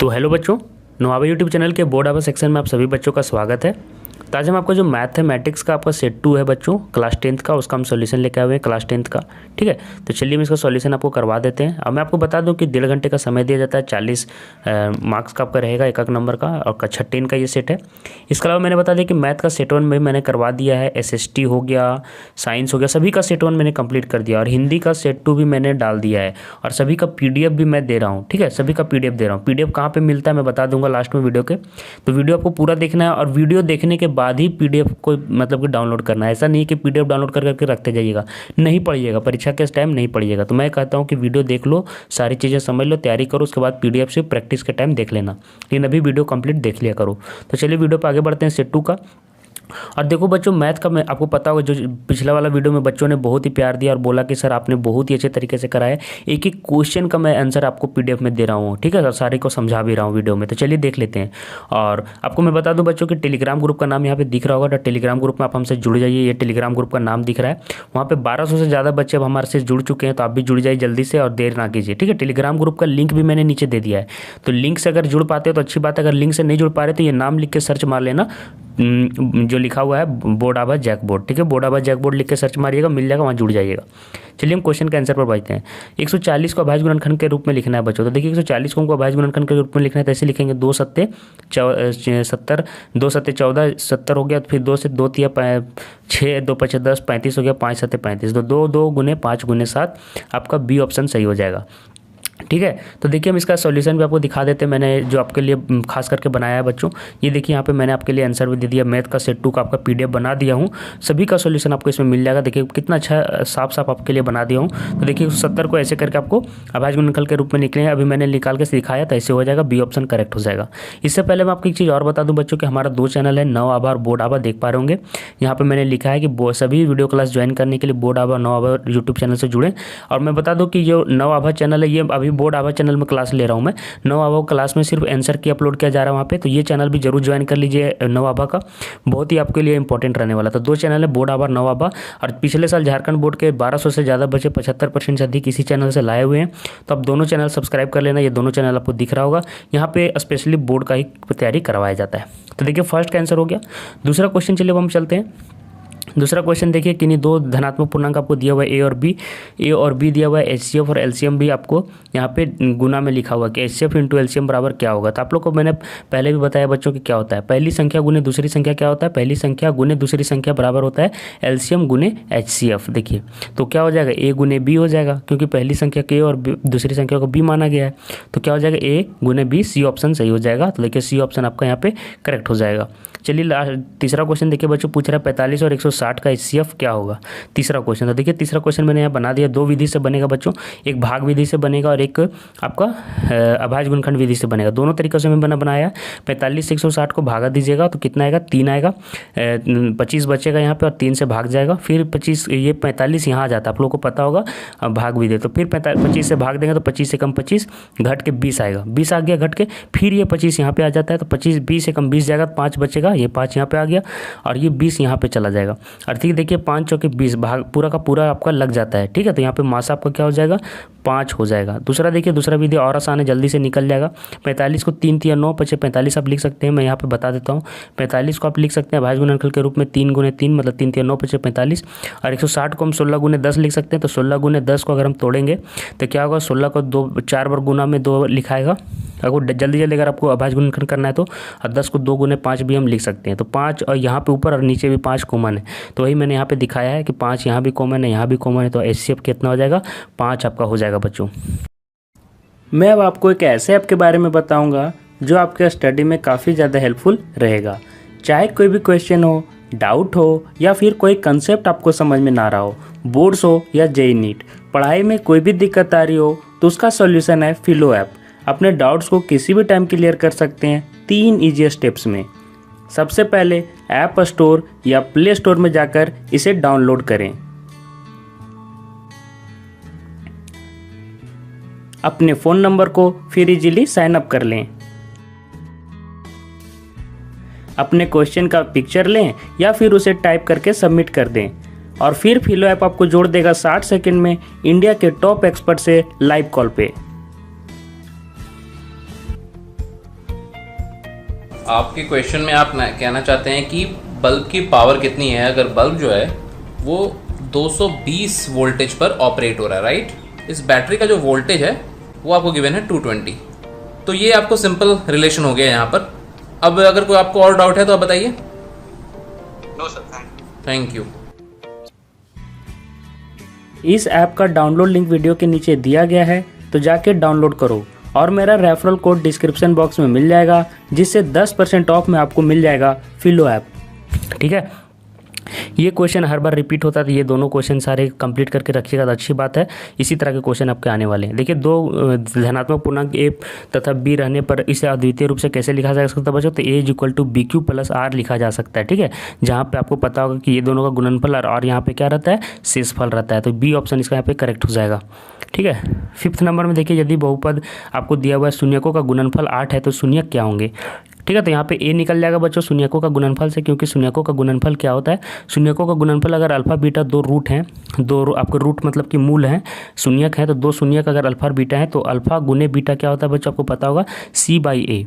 तो हेलो बच्चों, नोवाबा YouTube channel के बोर्ड आवर सेक्शन में आप सभी बच्चों का स्वागत है। तो आज हम आपका जो मैथमेटिक्स का आपका सेट 2 है बच्चों, क्लास 10th का, उसका हम सॉल्यूशन लेके आए हुए हैं क्लास 10th का। ठीक है, तो चलिए हम इसका सॉल्यूशन आपको करवा देते हैं। अब मैं आपको बता दूं कि 1.5 घंटे का समय दिया जाता है, 40 मार्क्स का आपका रहेगा एक नंबर का, और कक्षा 10 का ये सेट है। इसके अलावा मैंने बता दिया कि मैथ का सेट 1 में मैंने करवा दिया है, SST हो गया, साइंस हो गया, सभी का सेट 1 मैंने कंप्लीट कर दिया, और हिंदी का सेट 2 भी मैंने डाल दिया है, और सभी का PDF भी मैं दे रहा हूँ। ठीक है, सभी का PDF दे रहा हूँ। PDF कहाँ पे मिलता है मैं बता दूंगा लास्ट में वीडियो के। तो वीडियो आपको पूरा देखना है, और वीडियो देखने के बाद ही PDF को मतलब कि डाउनलोड करना है। ऐसा नहीं कि PDF डाउनलोड कर करके रखते जाइएगा, नहीं पढ़िएगा, परीक्षा के टाइम नहीं पढ़िएगा। तो मैं कहता हूँ कि वीडियो देख लो, सारी चीज़ें समझ लो, तैयारी करो, उसके बाद PDF से प्रैक्टिस के टाइम देख लेना, लेकिन अभी वीडियो कंप्लीट देख लिया करो। तो चलिए वीडियो पे आगे बढ़ते हैं सेट 2 का। और देखो बच्चों, मैथ का मैं आपको पता होगा, जो पिछला वाला वीडियो में बच्चों ने बहुत ही प्यार दिया और बोला कि सर आपने बहुत ही अच्छे तरीके से कराया। एक एक क्वेश्चन का मैं आंसर आपको PDF में दे रहा हूँ। ठीक है, और सारे को समझा भी रहा हूँ वीडियो में। तो चलिए देख लेते हैं। और आपको मैं बता दूं बच्चों कि टेलीग्राम ग्रुप का नाम यहाँ पे दिख रहा होगा। तो टेलीग्राम ग्रुप में आप हमसे जुड़ जाइए। ये टेलीग्राम ग्रुप का नाम दिख रहा है, वहाँ पे 1200 से ज़्यादा बच्चे अब हमारे से जुड़ चुके हैं। तो आप भी जुड़ जाइए जल्दी से, और देर ना कीजिए। ठीक है, टेलीग्राम ग्रुप का लिंक भी मैंने नीचे दे दिया है। तो लिंक से अगर जुड़ पाते हो तो अच्छी बात है, अगर लिंक से नहीं जुड़ पा रहे तो ये नाम लिख के सर्च मार लेना, जो लिखा हुआ है बोर्ड आवर जैकबोर्ड। ठीक है, बोर्ड आवर जैकबोर्ड लिख के सर्च मारिएगा, मिल जाएगा, वहाँ जुड़ जाइएगा। चलिए हम क्वेश्चन के आंसर पर बढ़ते हैं। 140 को अभाज्य गुणनखंड के रूप में लिखना है बच्चों। तो देखिए 140 को हमको अभाज्य गुणनखंड के रूप में लिखना है, तो ऐसे लिखेंगे 2 सत्ते 70, 2 सत्ते 14, 70 हो गया। फिर 2 से 2 तिया 6, 2 पचे 10, 35 हो गया, 5 सत्ते 35। तो 2 2 गुने 5 गुने 7, आपका बी ऑप्शन सही हो जाएगा। ठीक है, तो देखिए हम इसका सॉल्यूशन भी आपको दिखा देते हैं। मैंने जो आपके लिए खास करके बनाया है बच्चों, ये देखिए यहाँ पे मैंने आपके लिए आंसर भी दे दिया। मैथ का सेट 2 का आपका PDF बना दिया हूँ, सभी का सॉल्यूशन आपको इसमें मिल जाएगा। देखिए कितना अच्छा साफ साफ आपके लिए बना दिया हूँ। तो देखिए 70 को ऐसे करके आपको अभाज्य गुणनखंड के रूप में निकलेंगे। अभी मैंने निकाल के सिखाया, तो ऐसे हो जाएगा, बी ऑप्शन करेक्ट हो जाएगा। इससे पहले मैं आपको एक चीज़ और बता दूँ बच्चों कि हमारा 2 चैनल है, नोवाबा और बोर्ड आवर, देख पा रहे होंगे। यहाँ पर मैंने लिखा है कि सभी वीडियो क्लास ज्वाइन करने के लिए बोर्ड आवर नोवाबा यूट्यूब चैनल से जुड़ें। और मैं बता दूँ कि जो नोवाबा चैनल है, ये अभी बोर्ड आवर चैनल क्लास ले रहा हूं मैं। नोवाबा क्लास में सिर्फ आंसर की अपलोड किया जा रहा है वहाँ पे। तो ये चैनल भी जरूर ज्वाइन कर लीजिए नोवाबा का, बहुत ही आपके लिए इंपॉर्टेंट रहने वाला। तो 2 चैनल है, बोर्ड आवर नोवाबा। और पिछले साल झारखंड बोर्ड के 1200 से ज़्यादा बच्चे 75% से अधिक इसी चैनल से लाए हुए हैं। तो आप दोनों चैनल सब्सक्राइब कर लेना। ये दोनों चैनल आपको दिख रहा होगा, यहाँ पे स्पेशली बोर्ड का ही तैयारी करवाया जाता है। तो देखिए फर्स्ट का आंसर हो गया। दूसरा क्वेश्चन चलिए अब हम चलते हैं। दूसरा क्वेश्चन देखिए, किन्हीं 2 धनात्मक पूर्णांक आपको दिया हुआ है, ए और बी दिया हुआ है, HCF और LCM भी आपको यहाँ पे गुना में लिखा हुआ है कि HCF इंटू LCM बराबर क्या होगा। तो आप लोग को मैंने पहले भी बताया बच्चों कि क्या होता है, पहली संख्या गुने दूसरी संख्या क्या होता है, पहली संख्या गुने दूसरी संख्या बराबर होता है LCM गुने HCF। देखिए तो क्या हो जाएगा, A गुने B हो जाएगा, क्योंकि पहली संख्या को A और दूसरी संख्या को B माना गया है। तो क्या हो जाएगा, A गुने B, C ऑप्शन सही हो जाएगा। तो देखिए C ऑप्शन आपका यहाँ पे करेक्ट हो जाएगा। चलिए तीसरा क्वेश्चन देखिए बच्चों, पूछ रहा है 45 और 160 का HCF क्या होगा। तीसरा क्वेश्चन, तो देखिए तीसरा क्वेश्चन मैंने यहाँ बना दिया। 2 विधि से बनेगा बच्चों, एक भाग विधि से बनेगा और एक आपका अभाज्य गुणनखंड विधि से बनेगा। दोनों तरीकों से मैंने बनाया। 45 से 160 को भागा दीजिएगा तो कितना आएगा, 3 आएगा। 25 बचेगा यहाँ पे और 3 से भाग जाएगा। फिर 25, ये 45 यहाँ आ जाता है, आप लोगों को पता होगा भाग विधि। तो फिर 25 से भाग देंगे तो 25 से कम 25 घट के 20 आएगा, 20 आ गया घट के। फिर ये 25 यहाँ पे आ जाता है, तो 25 20 से कम 20 जाएगा, 5 बचेगा, ये 5 यहाँ पे आ गया और ये 20 यहाँ पे चला जाएगा। और ठीक देखिए 5 चौके 20, भाग पूरा का पूरा आपका लग जाता है। ठीक है, तो यहाँ पे मास आपका क्या हो जाएगा, 5 हो जाएगा। दूसरा देखिए, दूसरा विधि और आसान है, जल्दी से निकल जाएगा। 45 को 3 तिया 9 पचे 45 आप लिख सकते हैं, मैं यहाँ पे बता देता हूँ। 45 को आप लिख सकते हैं अभाज्य गुणनखंड के रूप में 3 गुने 3 मतलब 3 तिया 9 पचे 45। और 160 को हम 16 गुने 10 लिख सकते हैं। तो 16 गुने 10 को अगर हम तोड़ेंगे तो क्या होगा, 16 को 4 बार गुना में 2 लिखाएगा। अगर जल्दी जल्दी अगर आपको अभाज्य गुणनखंड करना है तो, और 10 को 2 गुने 5 भी हम लिख सकते हैं। तो 5 और यहाँ पे ऊपर और नीचे भी 5 कॉमन है, तो वही मैंने यहाँ पे दिखाया है कि 5 यहाँ भी कॉमन है, यहाँ भी कॉमन है। तो HCF कितना हो जाएगा, 5 आपका हो जाएगा बच्चों। मैं अब आपको एक ऐसे ऐप के बारे में बताऊंगा जो आपके स्टडी में काफ़ी ज़्यादा हेल्पफुल रहेगा। चाहे कोई भी क्वेश्चन हो, डाउट हो, या फिर कोई कंसेप्ट आपको समझ में ना रहा हो, बोर्ड्स हो या JEE नीट, पढ़ाई में कोई भी दिक्कत आ रही हो, तो उसका सॉल्यूशन है फिलो ऐप। अपने डाउट्स को किसी भी टाइम क्लियर कर सकते हैं 3 ईजी स्टेप्स में। सबसे पहले ऐप स्टोर या प्ले स्टोर में जाकर इसे डाउनलोड करें। अपने फ़ोन नंबर को फिर इजीली साइन अप कर लें। अपने क्वेश्चन का पिक्चर लें या फिर उसे टाइप करके सबमिट कर दें, और फिर फिलो ऐप आपको जोड़ देगा 60 सेकंड में इंडिया के टॉप एक्सपर्ट से लाइव कॉल पे। आपके क्वेश्चन में आप कहना चाहते हैं कि बल्ब की पावर कितनी है, अगर बल्ब जो है वो 220 वोल्टेज पर ऑपरेट हो रहा है, राइट। इस बैटरी का जो वोल्टेज है वो आपको गिवन है 220। तो ये आपको सिंपल रिलेशन हो गया यहाँ पर। अब अगर कोई आपको और डाउट है तो आप बताइए। No sir, thank you. इस ऐप का डाउनलोड लिंक वीडियो के नीचे दिया गया है, तो जाके डाउनलोड करो और मेरा रेफरल कोड डिस्क्रिप्शन बॉक्स में मिल जाएगा, जिससे 10% ऑफ में आपको मिल जाएगा फिलो ऐप। ठीक है, ये क्वेश्चन हर बार रिपीट होता है, तो ये दोनों क्वेश्चन सारे कंप्लीट करके रखिएगा तो अच्छी बात है। इसी तरह के क्वेश्चन आपके आने वाले हैं। देखिए, दो धनात्मक पूर्णांक ए तथा बी रहने पर इसे अद्वितीय रूप से कैसे लिखा जा सकता है बच्चों, तो A is equal to B Q plus R लिखा जा सकता है। ठीक है, जहाँ पे आपको पता होगा कि ये दोनों का गुणनफल और यहाँ पे क्या रहता है, शेषफल रहता है, तो बी ऑप्शन इसका यहाँ पे करेक्ट हो जाएगा। ठीक है, 5th नंबर में देखिए, यदि बहुपद आपको दिया हुआ है शून्यकों का गुणनफल 8 है तो शून्यक क्या होंगे। ठीक है, तो यहाँ पे ए निकल जाएगा बच्चों शून्यकों का गुणनफल से, क्योंकि शून्यकों का गुणनफल क्या होता है, शून्यकों का गुणनफल अगर अल्फा बीटा दो रूट हैं, आपके रूट मतलब कि मूल हैं, शून्यक है, तो दो शून्यक अगर अल्फा बीटा है तो अल्फा गुने बीटा क्या होता है बच्चों, आपको पता होगा सी बाई ए।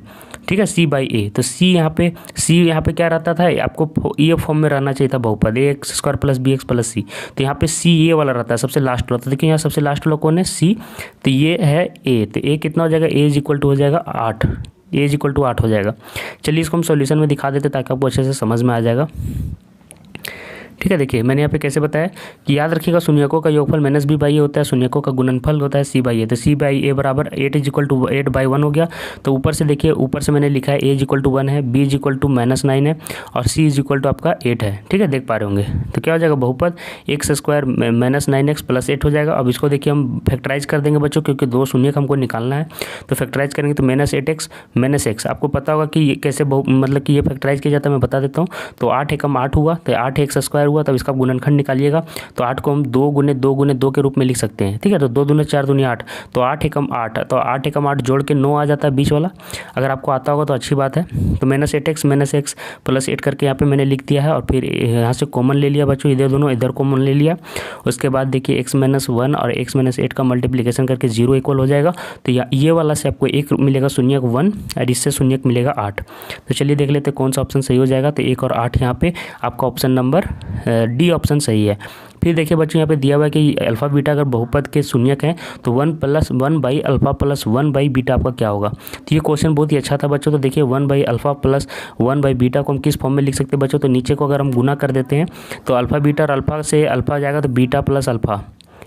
ठीक है, सी बाई ए, तो सी यहाँ पे क्या रहता था, आपको ये फॉर्म में रहना चाहिए था बहुपद A X square plus B X plus C, तो यहाँ पे सी ए वाला रहता है, सबसे लास्ट वाला। तो देखिए यहाँ सबसे लास्ट वाला कौन है, सी, तो ये है ए, तो ए कितना हो जाएगा, ए इज इक्वल टू हो जाएगा 8, ए इज इक्वल टू 8 हो जाएगा। चलिए इसको हम सॉल्यूशन में दिखा देते ताकि आपको अच्छे से समझ में आ जाएगा। ठीक है, देखिए मैंने यहाँ पे कैसे बताया कि याद रखिएगा शून्यकों का योगफल माइनस बी बाई ए होता है, शून्यकों का गुणनफल होता है सी बाई ए, तो सी बाई ए बराबर 8 इज इक्वल टू 8 बाई 1 हो गया। तो ऊपर से देखिए, ऊपर से मैंने लिखा है ए इज इक्वल टू 1 है, बी इज इक्वल टू -9 है और सी इज इक्वल टू आपका 8 है। ठीक है, देख पा रहे होंगे, तो क्या हो जाएगा बहुपद एक्स स्क्वायर -9x प्लस 8 हो जाएगा। अब इसको देखिए हम फैक्टराइज कर देंगे बच्चों, क्योंकि दो शून्य हमको निकालना है, तो फैक्टराइज करेंगे तो -8x -x, आपको पता होगा कि ये कैसे मतलब कि ये फैक्टराइज किया जाता है, मैं बता देता हूँ। तो 8 एकम 8 हुआ, तो 8x स्क्वायर हुआ, तब इसका गुणनखंड निकालिएगा, तो 8 को हम 2 गुने 2 के रूप में लिख सकते हैं। ठीक है, तो 2 दूनी 4 दूनी 8, तो 8 एकम 8, तो 8 एकम 8 जोड़ के 9 आ जाता है बीच वाला, अगर आपको आता होगा तो अच्छी बात है। तो -8x -x प्लस 8 करके यहाँ पे मैंने लिख दिया है, और फिर यहाँ से कॉमन ले लिया बच्चों, इधर दोनों इधर कॉमन ले लिया। उसके बाद देखिए x -1 और x -8 का मल्टीप्लिकेशन करके 0 इक्वल हो जाएगा, तो ये वाला से आपको 1 मिलेगा शून्यक 1 और इससे शून्यक मिलेगा 8। तो चलिए देख लेते हैं कौन सा ऑप्शन सही हो जाएगा, तो 1 और 8 यहाँ पे आपका ऑप्शन नंबर डी ऑप्शन सही है। फिर देखिए बच्चों, यहाँ पे दिया हुआ है कि अल्फा बीटा अगर बहुपद के शून्यक हैं तो 1 + 1 by alpha plus 1 by beta आपका क्या होगा। तो ये क्वेश्चन बहुत ही अच्छा था बच्चों। तो देखिए 1 by alpha plus 1 by beta को हम किस फॉर्म में लिख सकते हैं बच्चों, तो नीचे को अगर हम गुना कर देते हैं तो अल्फा बीटा और अल्फा से अल्फा आ जाएगा तो बीटा प्लस अल्फा।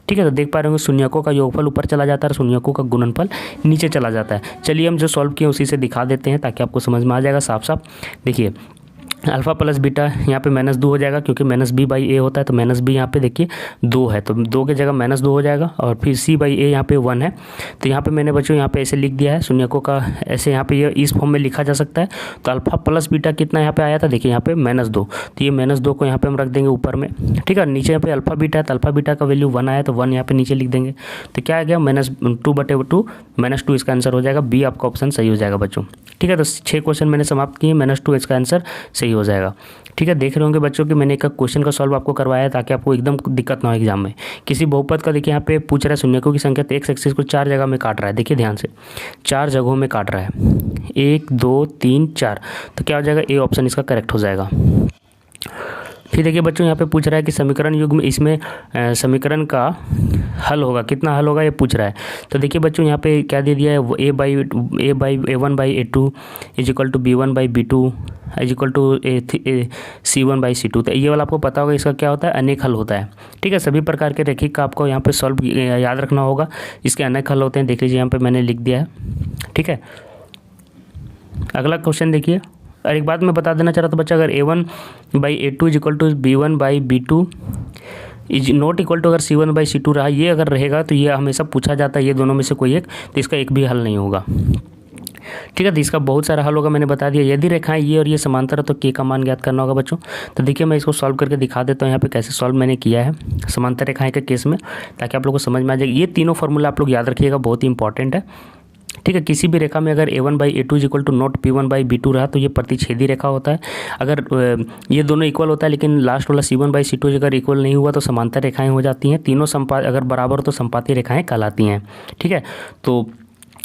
ठीक है, तो देख पा रहे होंगे शून्यकों का योगफल ऊपर चला जाता है, शून्यकों का गुणनफल नीचे चला जाता है। चलिए हम जो सॉल्व किए उसी से दिखा देते हैं ताकि आपको समझ में आ जाएगा साफ साफ। देखिए अल्फा प्लस बीटा यहाँ पे -2 हो जाएगा, क्योंकि -b बाई ए होता है, तो -b यहाँ पे देखिए 2 है, तो 2 की जगह -2 हो जाएगा। और फिर c बाई ए यहाँ पे 1 है, तो यहाँ पे मैंने बच्चों यहाँ पे ऐसे लिख दिया है शून्यकों का, ऐसे यहाँ पे ये इस फॉर्म में लिखा जा सकता है। तो अल्फा प्लस बीटा कितना यहाँ पे आया था, देखिए यहाँ पे -2, तो ये -2 को यहाँ पे हम रख देंगे ऊपर में। ठीक है, नीचे यहाँ पे अल्फा बीटा है, तो अल्फा बीटा का वैल्यू 1 आया, तो 1 यहाँ पे नीचे लिख देंगे। तो क्या आ गया, -2/2 -2 इसका आंसर हो जाएगा, बी आपका ऑप्शन सही हो जाएगा बच्चों। ठीक है, तो 6 क्वेश्चन मैंने समाप्त किए, -2 इसका आंसर सही हो जाएगा। ठीक है, देख रहे होंगे बच्चों कि मैंने एक क्वेश्चन का सॉल्व आपको करवाया है ताकि आपको एकदम दिक्कत ना हो एग्जाम में। किसी बहुपद का देखिए यहाँ पे पूछ रहा है शून्यकों की संख्या, तो एक्स एक्सिस को 4 जगह में काट रहा है, देखिए ध्यान से 4 जगहों में काट रहा है, 1 2 3 4, तो क्या हो जाएगा, ए ऑप्शन इसका करेक्ट हो जाएगा। फिर देखिए बच्चों यहाँ पे पूछ रहा है कि समीकरण युग में इसमें समीकरण का हल होगा, कितना हल होगा ये पूछ रहा है। तो देखिए बच्चों यहाँ पे क्या दे दिया है, a1/a2 is equal to b1/b2 is equal to c1/c2। तो ये वाला आपको पता होगा, इसका क्या होता है, अनेक हल होता है। ठीक है, सभी प्रकार के रैखिक का आपको यहाँ पे सॉल्व याद रखना होगा, इसके अनेक हल होते हैं। देख लीजिए यहाँ पे मैंने लिख दिया है। ठीक है, अगला क्वेश्चन देखिए। और एक बात मैं बता देना चाह रहा था बच्चा, अगर a1/a2 is equal to b1/b2 is not equal to अगर c1/c2 रहा, ये अगर रहेगा तो ये हमेशा पूछा जाता है, ये दोनों में से कोई एक, तो इसका एक भी हल नहीं होगा। ठीक है, तो इसका बहुत सारा हल होगा, मैंने बता दिया। यदि रेखाएं ये और ये समांतर है तो के का मान ज्ञात करना होगा बच्चों। तो देखिए मैं इसको सॉल्व करके दिखा देता हूँ यहाँ पे कैसे सॉल्व मैंने किया है समांतर रेखाएं के केस में, ताकि आप लोगों को समझ में आ जाएगी। ये तीनों फॉर्मूला आप लोग याद रखिएगा, बहुत ही इंपॉर्टेंट है। ठीक है, किसी भी रेखा में अगर a1/a2 is equal to not p1/b2 रहा तो ये प्रतिच्छेदी रेखा होता है। अगर ये दोनों इक्वल होता है लेकिन लास्ट वाला c1/c2 अगर इक्वल नहीं हुआ तो समांतर रेखाएं हो जाती हैं। तीनों अगर बराबर हो तो संपाती रेखाएं कहलाती हैं। ठीक है, तो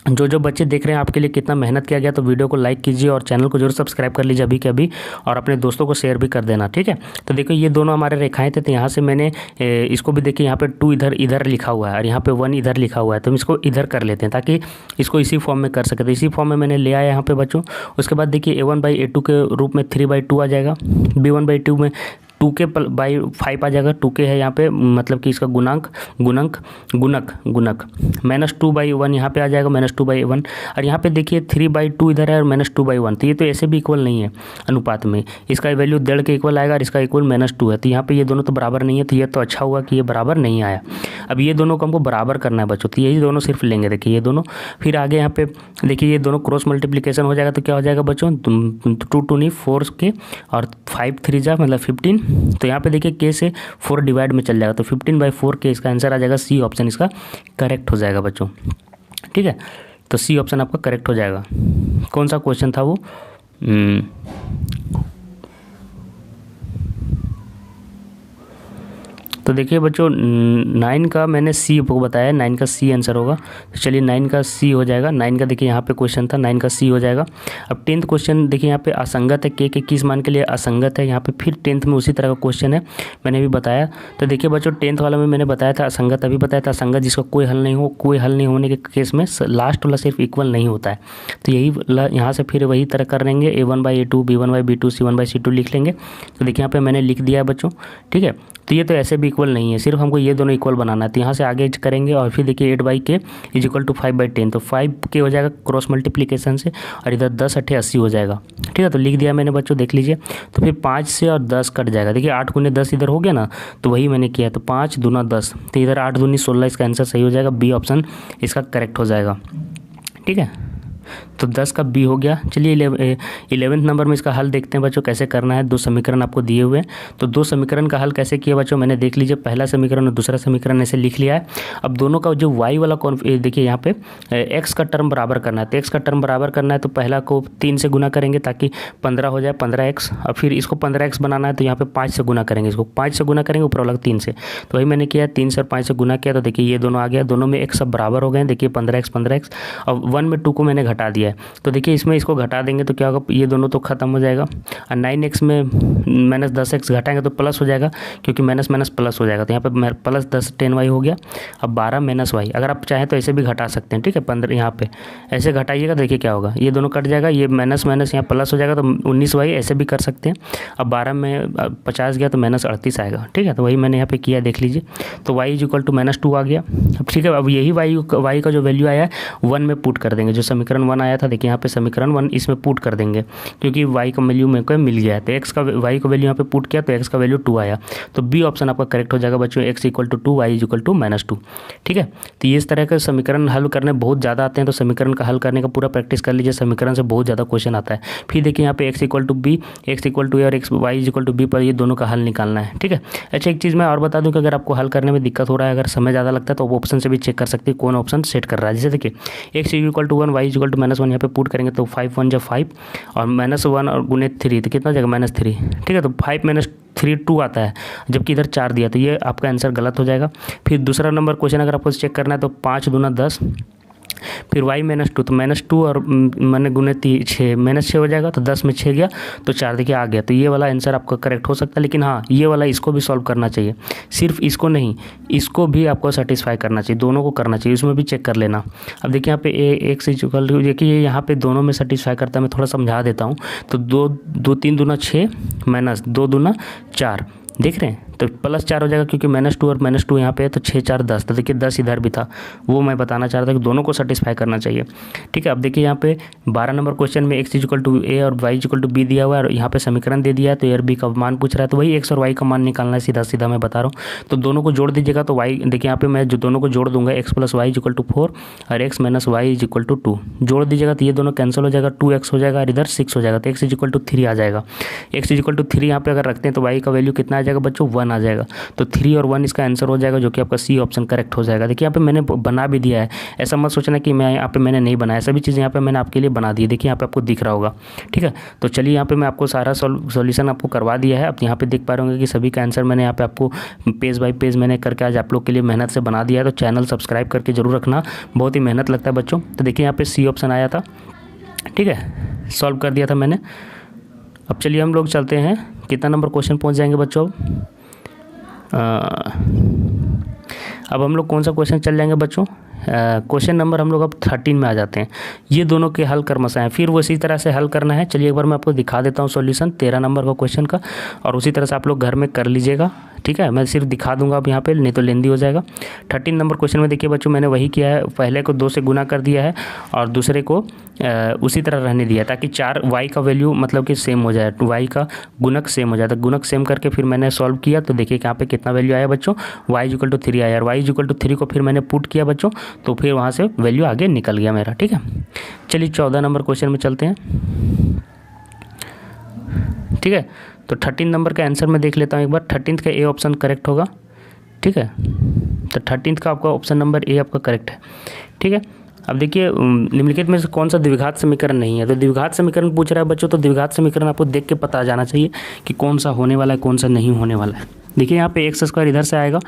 जो जो बच्चे देख रहे हैं आपके लिए कितना मेहनत किया गया, तो वीडियो को लाइक कीजिए और चैनल को जरूर सब्सक्राइब कर लीजिए अभी के अभी, और अपने दोस्तों को शेयर भी कर देना, ठीक है। तो देखो ये दोनों हमारे रेखाएं थे, तो यहाँ से मैंने इसको भी देखिए यहाँ पे 2 इधर इधर लिखा हुआ है और यहाँ पे 1 इधर लिखा हुआ है, तो हम इसको इधर कर लेते हैं ताकि इसको इसी फॉर्म में कर सके। तो इसी फॉर्म में मैंने ले आया यहाँ पे बच्चों। उसके बाद देखिए A1/A2 के रूप में 3/2 आ जाएगा, B1/2 में 2k बाई 5 आ जाएगा। 2k है यहाँ पे, मतलब कि इसका गुणक -2/1 यहाँ पे आ जाएगा, -2/1। और यहाँ पे देखिए 3/2 इधर है और -2/1, तो ये तो ऐसे भी इक्वल नहीं है अनुपात में, इसका वैल्यू 1.5 के इक्वल आएगा और इसका इक्वल -2 है। तो यहाँ पे ये दोनों तो बराबर नहीं है, तो ये तो अच्छा हुआ कि ये बराबर नहीं आया। अब ये दोनों को हमको बराबर करना है बच्चों, तो यही दोनों सिर्फ लेंगे, देखिए ये दोनों। फिर आगे यहाँ पे देखिए ये दोनों क्रॉस मल्टीप्लिकेशन हो जाएगा, तो क्या हो जाएगा बच्चों, 2 2 4 के और 5 3 जा मतलब 15। तो यहाँ पे देखिए के से 4 डिवाइड में चल जाएगा, तो 15/4 के इसका आंसर आ जाएगा। सी ऑप्शन इसका करेक्ट हो जाएगा बच्चों, ठीक है। तो सी ऑप्शन आपका करेक्ट हो जाएगा। कौन सा क्वेश्चन था वो, तो देखिए बच्चों 9 का मैंने सी आपको बताया, 9 का सी आंसर होगा। तो चलिए 9 का सी हो जाएगा। 9 का देखिए यहाँ पे क्वेश्चन था, 9 का सी हो जाएगा। अब 10th क्वेश्चन देखिए यहाँ पे असंगत है, के किस मान के लिए असंगत है, यहाँ पे फिर 10th में उसी तरह का क्वेश्चन है, मैंने भी बताया। तो देखिए बच्चों 10th वाला में मैंने बताया था असंगत, अभी बताया था असंगत जिसका कोई हल नहीं हो, कोई हल नहीं होने के केस में लास्ट वाला सिर्फ इक्वल नहीं होता है। तो यही यहाँ से फिर वही तरह कर लेंगे, A1/A2 B1/B2 C1/C2 लिख लेंगे। तो देखिए यहाँ पे मैंने लिख दिया है बच्चों, ठीक है। तो ये तो ऐसे भी इक्वल नहीं है, सिर्फ हमको ये दोनों इक्वल बनाना है। तो यहाँ से आगे करेंगे और फिर देखिए 8/k = 5/10, तो 5k हो जाएगा क्रॉस मल्टीप्लिकेशन से, और इधर 10 8 80 हो जाएगा, ठीक है। तो लिख दिया मैंने बच्चों, देख लीजिए। तो फिर 5 से और 10 कट जाएगा, देखिए 8 × 10 इधर हो गया ना, तो वही मैंने किया। तो 5 दूना 10, तो इधर 8 दूनी 16, इसका आंसर सही हो जाएगा। बी ऑप्शन इसका करेक्ट हो जाएगा, ठीक है। तो 10 का बी हो गया। चलिए 11th नंबर में इसका हल देखते हैं बच्चों कैसे करना है। 2 समीकरण आपको दिए हुए हैं, तो 2 समीकरण का हल कैसे किया बच्चों, मैंने देख लीजिए। पहला समीकरण और दूसरा समीकरण ऐसे लिख लिया है। अब दोनों का जो y वाला देखिए यहाँ पे x का टर्म बराबर करना है, तो x का टर्म बराबर करना है, तो पहला को 3 से गुना करेंगे ताकि 15 हो जाए, 15x। और फिर इसको 15x बनाना है, तो यहाँ पे 5 से गुना करेंगे, इसको 5 से गुना करेंगे, ऊपर वाला 3 से। तो वही मैंने किया, 3 से और 5 से गुना किया, तो देखिए ये दोनों आ गया, दोनों में x सब बराबर हो गए, देखिए 15x। और 1 में 2 को मैंने घटा दिया है, तो देखिए इसमें इसको घटा देंगे तो क्या होगा, ये दोनों तो खत्म हो जाएगा। और 9x में -10x घटाएंगे तो प्लस हो जाएगा, क्योंकि माइनस माइनस प्लस हो जाएगा। तो यहाँ पे +10 10y हो गया। अब 12 -y, अगर आप चाहें तो ऐसे भी घटा सकते हैं, ठीक है। 15 यहाँ पे ऐसे घटाइएगा, देखिए क्या होगा, ये दोनों कट जाएगा, ये माइनस माइनस यहाँ प्लस हो जाएगा, तो 19y ऐसे भी कर सकते हैं। अब 12 में 50 गया तो -38 आएगा, ठीक है। तो वही मैंने यहाँ पे किया, देख लीजिए। तो y = -2 आ गया। अब ठीक है, अब यही y का जो वैल्यू आया है 1 में पुट कर देंगे, जो समीकरण 1 आया था, देखिए यहाँ पे समीकरण 1 इसमें पुट कर देंगे, क्योंकि y का वैल्यू मेरे को मिल गया है। तो x का y का वैल्यू यहाँ पे पुट किया, तो x का वैल्यू 2 आया। तो बी ऑप्शन आपका करेक्ट हो जाएगा बच्चों, x = 2 y = -2, ठीक है। तो ये इस तरह के समीकरण हल करने बहुत ज़्यादा आते हैं, तो समीकरण का हल करने का पूरा प्रैक्टिस कर लीजिए, समीकरण से बहुत ज़्यादा क्वेश्चन आता है। फिर देखिए यहाँ पे x = b, x = a और y = b पर ये दोनों का हल निकालना है, ठीक है। अच्छा एक चीज़ मैं और बता दूँ कि अगर आपको हल करने में दिक्कत हो रहा है, अगर समय ज़्यादा लगता है, तो वो ऑप्शन से भी चेक कर सकते हैं कौन ऑप्शन सेट कर रहा है। जैसे देखिए x = 1 y = -1, यहाँ पे पुट करेंगे तो 5 1 = 5 और -1 और गुने 3, तो कितना जाएगा -3, ठीक है। तो 5 - 3 2 आता है, जबकि इधर 4 दिया, तो ये आपका आंसर गलत हो जाएगा। फिर दूसरा नंबर क्वेश्चन अगर आपको चेक करना है, तो 5 दूना 10, फिर y -2, तो -2 और मैंने गुने 6 -6 हो जाएगा, तो 10 में 6 गया तो 4, देखिए आ गया। तो ये वाला आंसर आपका करेक्ट हो सकता है, लेकिन हाँ ये वाला इसको भी सॉल्व करना चाहिए, सिर्फ इसको नहीं, इसको भी आपको सेटिस्फाई करना चाहिए, दोनों को करना चाहिए, उसमें भी चेक कर लेना। अब देखिए यहाँ पे x = देखिए यहाँ पे दोनों में सेटिस्फाई करता है, मैं थोड़ा समझा देता हूँ। तो 2 3 दूना 6 -2 दूना 4, देख रहे हैं, तो +4 हो जाएगा, क्योंकि -2 और -2 यहाँ पे है, तो 6 4 10, तो देखिए 10 इधर भी था, वो मैं बताना चाह रहा था कि दोनों को सेटिस्फाई करना चाहिए, ठीक है। अब देखिए यहाँ पे 12 नंबर क्वेश्चन में x = a और y = b दिया हुआ है, और यहाँ पे समीकरण दे दिया है, तो a और b का मान पूछ रहा है, तो वही x और y का मान निकालना है, सीधा सीधा मैं बता रहा हूँ। तो दोनों को जोड़ दीजिएगा, तो y देखिए यहाँ पे मैं जो दोनों को जोड़ दूंगा, x + y = 4 और x - y = 2 जोड़ दीजिएगा, तो ये दोनों कैंसिल हो जाएगा, 2x हो जाएगा और इधर 6 हो जाएगा, तो x = 3 आ जाएगा। x = 3 यहाँ पे अगर रखते हैं तो y का वैल्यू कितना आ जाएगा बच्चों, 1 1 आ जाएगा। तो 3 और 1 इसका आंसर हो जाएगा, जो कि आपका सी ऑप्शन करेक्ट हो जाएगा। देखिए यहाँ पे मैंने बना भी दिया है, ऐसा मत सोचना कि मैं यहाँ पे मैंने नहीं बनाया, सभी चीज़ें यहाँ पे मैंने आपके लिए बना दी है। देखिए यहाँ पे आपको दिख रहा होगा, ठीक है। तो चलिए यहाँ पे मैं आपको सारा सॉल्यूशन आपको करवा दिया है। आप यहाँ पे देख पा रहे होंगे कि सभी का आंसर मैंने यहाँ पे आपको पेज बाय पेज मैंने करके आज आप लोग के लिए मेहनत से बना दिया है। तो चैनल सब्सक्राइब करके जरूर रखना, बहुत ही मेहनत लगता है बच्चों। तो देखिए यहाँ पे सी ऑप्शन आया था, ठीक है, सॉल्व कर दिया था मैंने। अब चलिए हम लोग चलते हैं, कितना नंबर क्वेश्चन पहुंच जाएंगे बच्चों। अब हम लोग कौन सा क्वेश्चन चल जाएंगे बच्चों, क्वेश्चन नंबर हम लोग अब 13 में आ जाते हैं। ये दोनों के हल क्रमशः हैं, फिर वो इसी तरह से हल करना है। चलिए एक बार मैं आपको दिखा देता हूँ सॉल्यूशन 13 नंबर का क्वेश्चन का, और उसी तरह से आप लोग घर में कर लीजिएगा, ठीक है। मैं सिर्फ दिखा दूंगा अब यहाँ पे, नहीं तो लेंदी हो जाएगा। 13 नंबर क्वेश्चन में देखिए बच्चों, मैंने वही किया है, पहले को 2 से गुना कर दिया है और दूसरे को उसी तरह रहने दिया, ताकि 4 y का वैल्यू मतलब कि सेम हो जाए, y का गुणक सेम हो जाए। तो गुणक सेम करके फिर मैंने सॉल्व किया, तो देखिए यहाँ पे कितना वैल्यू आया बच्चों, y = 3 आया, और y = 3 को फिर मैंने पुट किया बच्चों, तो फिर वहाँ से वैल्यू आगे निकल गया मेरा, ठीक है। चलिए 14 नंबर क्वेश्चन में चलते हैं, ठीक है। तो 13 नंबर का आंसर मैं देख लेता हूँ एक बार। 13 का ए ऑप्शन करेक्ट होगा, ठीक है। तो 13 का आपका ऑप्शन नंबर ए आपका करेक्ट है, ठीक है। अब देखिए निम्नलिखित में से कौन सा द्विघात समीकरण नहीं है। तो द्विघात समीकरण पूछ रहा है बच्चों, तो द्विघात समीकरण आपको देख के पता जाना चाहिए कि कौन सा होने वाला है, कौन सा नहीं होने वाला है। देखिए यहाँ पे x² इधर से आएगा,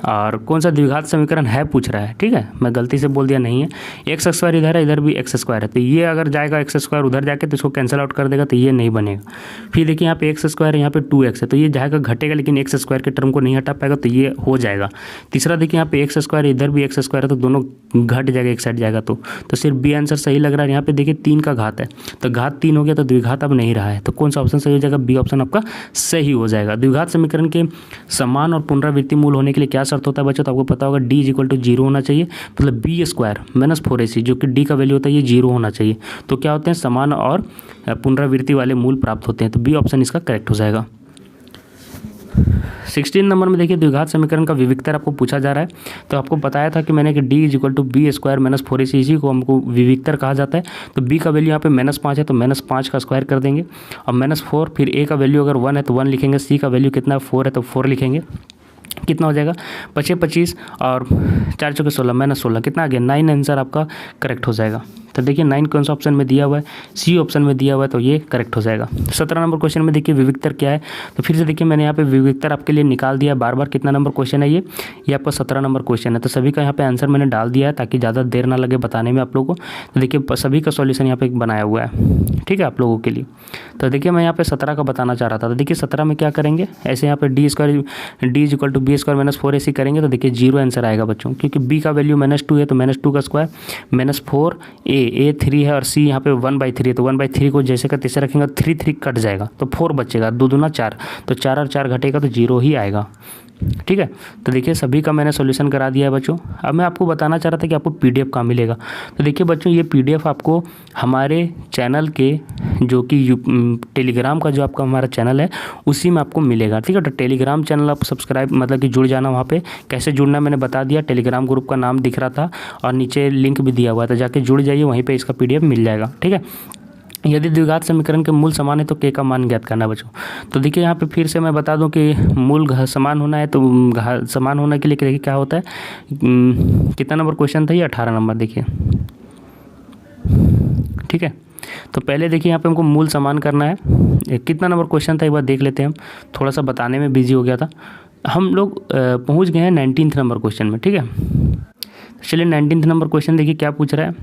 और कौन सा द्विघात समीकरण है पूछ रहा है, ठीक है। मैं गलती से बोल दिया नहीं है, x² इधर है, इधर भी x² है, तो ये अगर जाएगा x² उधर जाके तो इसको कैंसिल आउट कर देगा, तो ये नहीं बनेगा। फिर देखिए यहाँ पे x² है, यहाँ पे 2x है, तो ये जाएगा घटेगा, लेकिन x² के टर्म को नहीं हटा पाएगा, तो ये हो जाएगा। तीसरा देखिए यहाँ पे x², इधर भी x² है, तो दोनों घट जाएगा, एक साइड जाएगा, तो सिर्फ बी आंसर सही लग रहा है। यहाँ पे देखिए 3 का घात है, तो घात 3 हो गया, तो द्विघात अब नहीं रहा है, तो कौन सा ऑप्शन सही हो जाएगा, बी ऑप्शन आपका सही हो जाएगा। द्विघात समीकरण के समान और पुनरावृत्ति मूल होने के लिए क्या शर्त होता है बच्चों, तो आपको पता होगा d = 0 होना चाहिए, मतलब b² - 4ac, जो कि d का वैल्यू होता है ये 0 होना चाहिए। तो क्या होते हैं, समान और पुनरावृत्ति वाले मूल प्राप्त होते हैं, तो बी ऑप्शन इसका करेक्ट हो जाएगा। 16 नंबर में देखिए द्विघात समीकरण का विविक्तर आपको पूछा जा रहा है। तो आपको बताया था कि मैंने कि d = b² - 4ac, इसी को हमको विविक्तर कहा जाता है। तो b का वैल्यू यहाँ पे -5 है, तो -5 का स्क्वायर कर देंगे, और -4, फिर a का वैल्यू अगर 1 है तो 1 लिखेंगे, c का वैल्यू कितना 4 है तो 4 लिखेंगे। कितना हो जाएगा, 25 और 4 × 16 -16, कितना आ गया 9, आंसर आपका करेक्ट हो जाएगा। तो देखिए 9 कौन सा ऑप्शन में दिया हुआ है, सी ऑप्शन में दिया हुआ है, तो ये करेक्ट हो जाएगा। 17 नंबर क्वेश्चन में देखिए विविक्तर क्या है, तो फिर से देखिए मैंने यहाँ पे विविक्तर आपके लिए निकाल दिया बार बार। कितना नंबर क्वेश्चन है ये आपका 17 नंबर क्वेश्चन है। तो सभी का यहाँ पे आंसर मैंने डाल दिया है, ताकि ज़्यादा देर ना लगे बताने में आप लोगों को। तो देखिए सभी का सॉल्यूशन यहाँ पे बनाया हुआ है, ठीक है, आप लोगों के लिए। तो देखिए मैं यहाँ पे 17 का बताना चाह रहा था। तो देखिए 17 में क्या करेंगे, ऐसे यहाँ पे d = b² - 4ac करेंगे, तो देखिए 0 आंसर आएगा बच्चों, क्योंकि b का वैल्यू -2 है, तो -2 का स्क्वायर, -4, a 3 है, और c यहाँ पे 1/3 है, तो 1/3 को जैसे का तैसे रखेंगे, 3 कट जाएगा, तो 4 बचेगा, 2 दूना 4, तो 4 और 4 घटेगा, तो 0 ही आएगा, ठीक है। तो देखिए सभी का मैंने सॉल्यूशन करा दिया है बच्चों। अब मैं आपको बताना चाह रहा था कि आपको PDF कहाँ मिलेगा। तो देखिए बच्चों ये PDF आपको हमारे चैनल के, जो कि टेलीग्राम का जो आपका हमारा चैनल है उसी में आपको मिलेगा, ठीक है। तो टेलीग्राम चैनल आप सब्सक्राइब मतलब कि जुड़ जाना। वहाँ पे कैसे जुड़ना मैंने बता दिया, टेलीग्राम ग्रुप का नाम दिख रहा था और नीचे लिंक भी दिया हुआ है, तो जाके जुड़ जाइए, वहीं पर इसका PDF मिल जाएगा, ठीक है। यदि द्विघात समीकरण के मूल समान है तो k का मान ज्ञात करना बच्चों। तो देखिए यहाँ पे फिर से मैं बता दूं कि मूल समान होना है, तो समान होने के लिए देखिए क्या होता है, कितना नंबर क्वेश्चन था ये 18 नंबर, देखिए, ठीक है। तो पहले देखिए यहाँ पे हमको मूल समान करना है। कितना नंबर क्वेश्चन था एक बार देख लेते हैं हम, थोड़ा सा बताने में बिजी हो गया था। हम लोग पहुँच गए हैं 19 नंबर क्वेश्चन में, ठीक है। चलिए 19 नंबर क्वेश्चन देखिए क्या पूछ रहा है।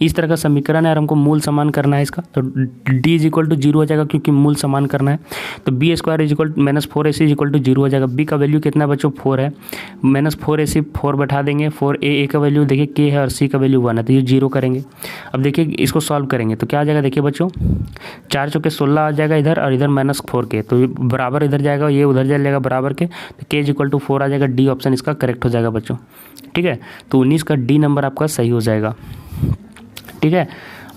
इस तरह का समीकरण है और हमको मूल समान करना है इसका, तो d = 0 हो जाएगा, क्योंकि मूल समान करना है। तो b² - 4ac = 0 हो जाएगा। b का वैल्यू कितना बच्चों 4 है, -4ac 4 बैठा देंगे, 4a का वैल्यू देखिए k है और c का वैल्यू 1 है, तो ये 0 करेंगे। अब देखिए इसको सॉल्व करेंगे तो क्या आ जाएगा, देखिए बच्चों 4 × 16 आ जाएगा इधर, और इधर -4k, तो बराबर इधर जाएगा, ये उधर जाएगा बराबर के, तो k = 4 आ जाएगा। डी ऑप्शन इसका करेक्ट हो जाएगा बच्चों, ठीक है। तो 19 का डी नंबर आपका सही हो जाएगा, ठीक है।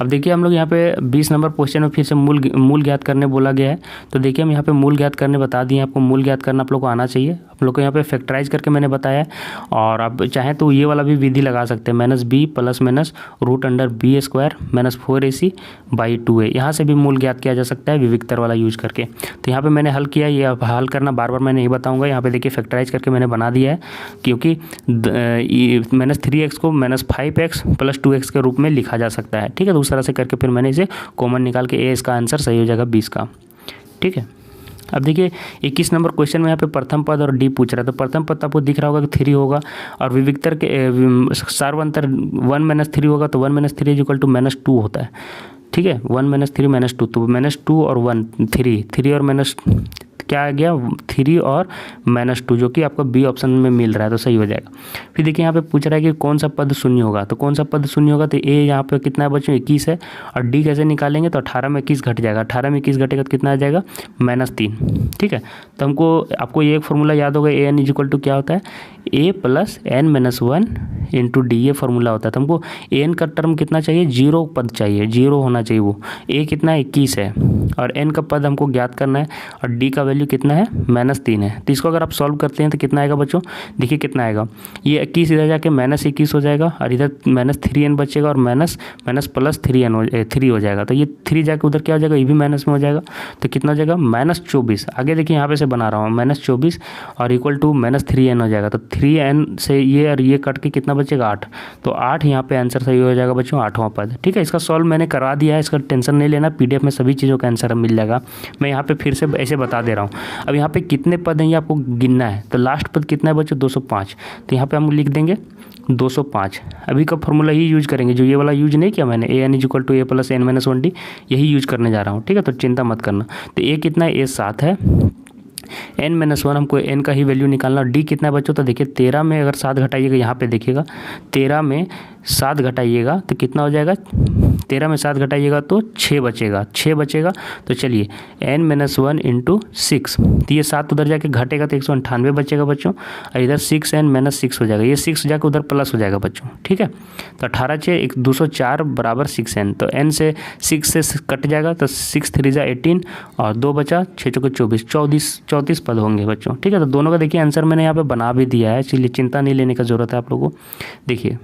अब देखिए हम लोग यहाँ पे 20 नंबर क्वेश्चन में फिर से मूल ज्ञात करने बोला गया है। तो देखिए हम यहाँ पे मूल ज्ञात करने बता दिए, आपको मूल ज्ञात करना आप लोग को आना चाहिए। आप लोग को यहाँ पे फैक्टराइज करके मैंने बताया है, और आप चाहें तो ये वाला भी विधि लगा सकते हैं, -b plus minus √b² -4ac/2a। यहाँ से भी मूल ज्ञात किया जा सकता है विविक्तर वाला यूज करके। तो यहाँ पे मैंने हल किया, ये अब हल करना बार बार मैं नहीं बताऊँगा। यहाँ पे देखिए फैक्टराइज करके मैंने बना दिया है, क्योंकि -3x को -5x + 2x के रूप में लिखा जा सकता है। ठीक है, तो उस तरह से करके फिर मैंने इसे कॉमन निकाल के ए इसका आंसर सही हो जाएगा 20 का। ठीक है, अब देखिए 21 नंबर क्वेश्चन में यहाँ पे प्रथम पद और डी पूछ रहा है। तो प्रथम पद आपको दिख रहा होगा कि 3 होगा, और विविक्तर के सार्वंतर 1 - 3 होगा, तो 1 - 3 = -2 होता है। ठीक है, 1 - 3 -2, तो -2 और 1 3 और माइनस क्या आ गया 3 और -2, जो कि आपको बी ऑप्शन में मिल रहा है, तो सही हो जाएगा। फिर देखिए यहाँ पे पूछ रहा है कि कौन सा पद शून्य होगा। तो कौन सा पद शून्य होगा, तो ए यहाँ पे कितना है बच्चों 21 है, और डी कैसे निकालेंगे, तो 18 में 21 घट जाएगा। 18 में 21 घटेगा तो कितना आ जाएगा -3। ठीक है, तो आपको ये एक फॉर्मूला याद होगा, an = क्या होता है, a + n - 1 × d, ये फॉर्मूला होता है। तो हमको an का टर्म कितना चाहिए, 0 पद चाहिए, 0 होना चाहिए वो। a कितना 21 है, और n का पद हमको ज्ञात करना है, और d का वैल्यू कितना है -3 है। तो इसको अगर आप सॉल्व करते हैं तो कितना आएगा बच्चों, देखिए कितना आएगा, ये 21 इधर जाके -21 हो जाएगा, और इधर -3n बचेगा, और माइनस प्लस 3 हो जाएगा। तो ये 3 जाके उधर क्या हो जाएगा, ये भी माइनस में हो जाएगा, तो कितना हो जाएगा -24। आगे देखिए यहाँ पे से बना रहा हूँ -24 और = -3n हो जाएगा। तो 3n से ये और ये कट के कितना बचेगा 8, तो 8 यहाँ पे आंसर सही हो जाएगा बच्चों, 8वां पद। ठीक है, इसका सॉल्व मैंने करवा दिया है, इसका टेंशन नहीं लेना, PDF में सभी चीज़ों का आंसर मिल जाएगा। मैं यहाँ पे फिर से ऐसे बता दे रहा हूँ। अब यहाँ पे कितने पद हैं ये आपको गिनना है। तो लास्ट पद कितना है बच्चों, 205। तो यहाँ पे हम लिख देंगे 205। अभी का फॉर्मूला ही यूज करेंगे, जो ये वाला यूज नहीं किया मैंने, an = a + n - 1d, यही यूज करने जा रहा हूँ। ठीक है, तो चिंता मत करना। तो a कितना है, a 7 है, n - 1 हमको n का ही वैल्यू निकालना। d कितना है बच्चों, तो देखिए 13 में अगर 7 घटाइएगा, यहाँ पे देखिएगा 13 में 7 घटाइएगा तो कितना हो जाएगा, 13 में 7 घटाइएगा तो 6 बचेगा। तो चलिए n - 1 × 6, तो ये 7 उधर जाके घटेगा तो 198 बचेगा बच्चों, और इधर 6n - 6 हो जाएगा, ये 6 जाके उधर प्लस हो जाएगा बच्चों। ठीक है, तो 18 × 6 = 204 = 6n, तो n से 6 से कट जाएगा, तो 6 × 3 = 18, और 2 बचा, 6 × 24 34 पद होंगे बच्चों। ठीक है, तो दोनों का देखिए आंसर मैंने यहाँ पे बना भी दिया है, इसलिए चिंता नहीं लेने का ज़रूरत है आप लोगों को। देखिए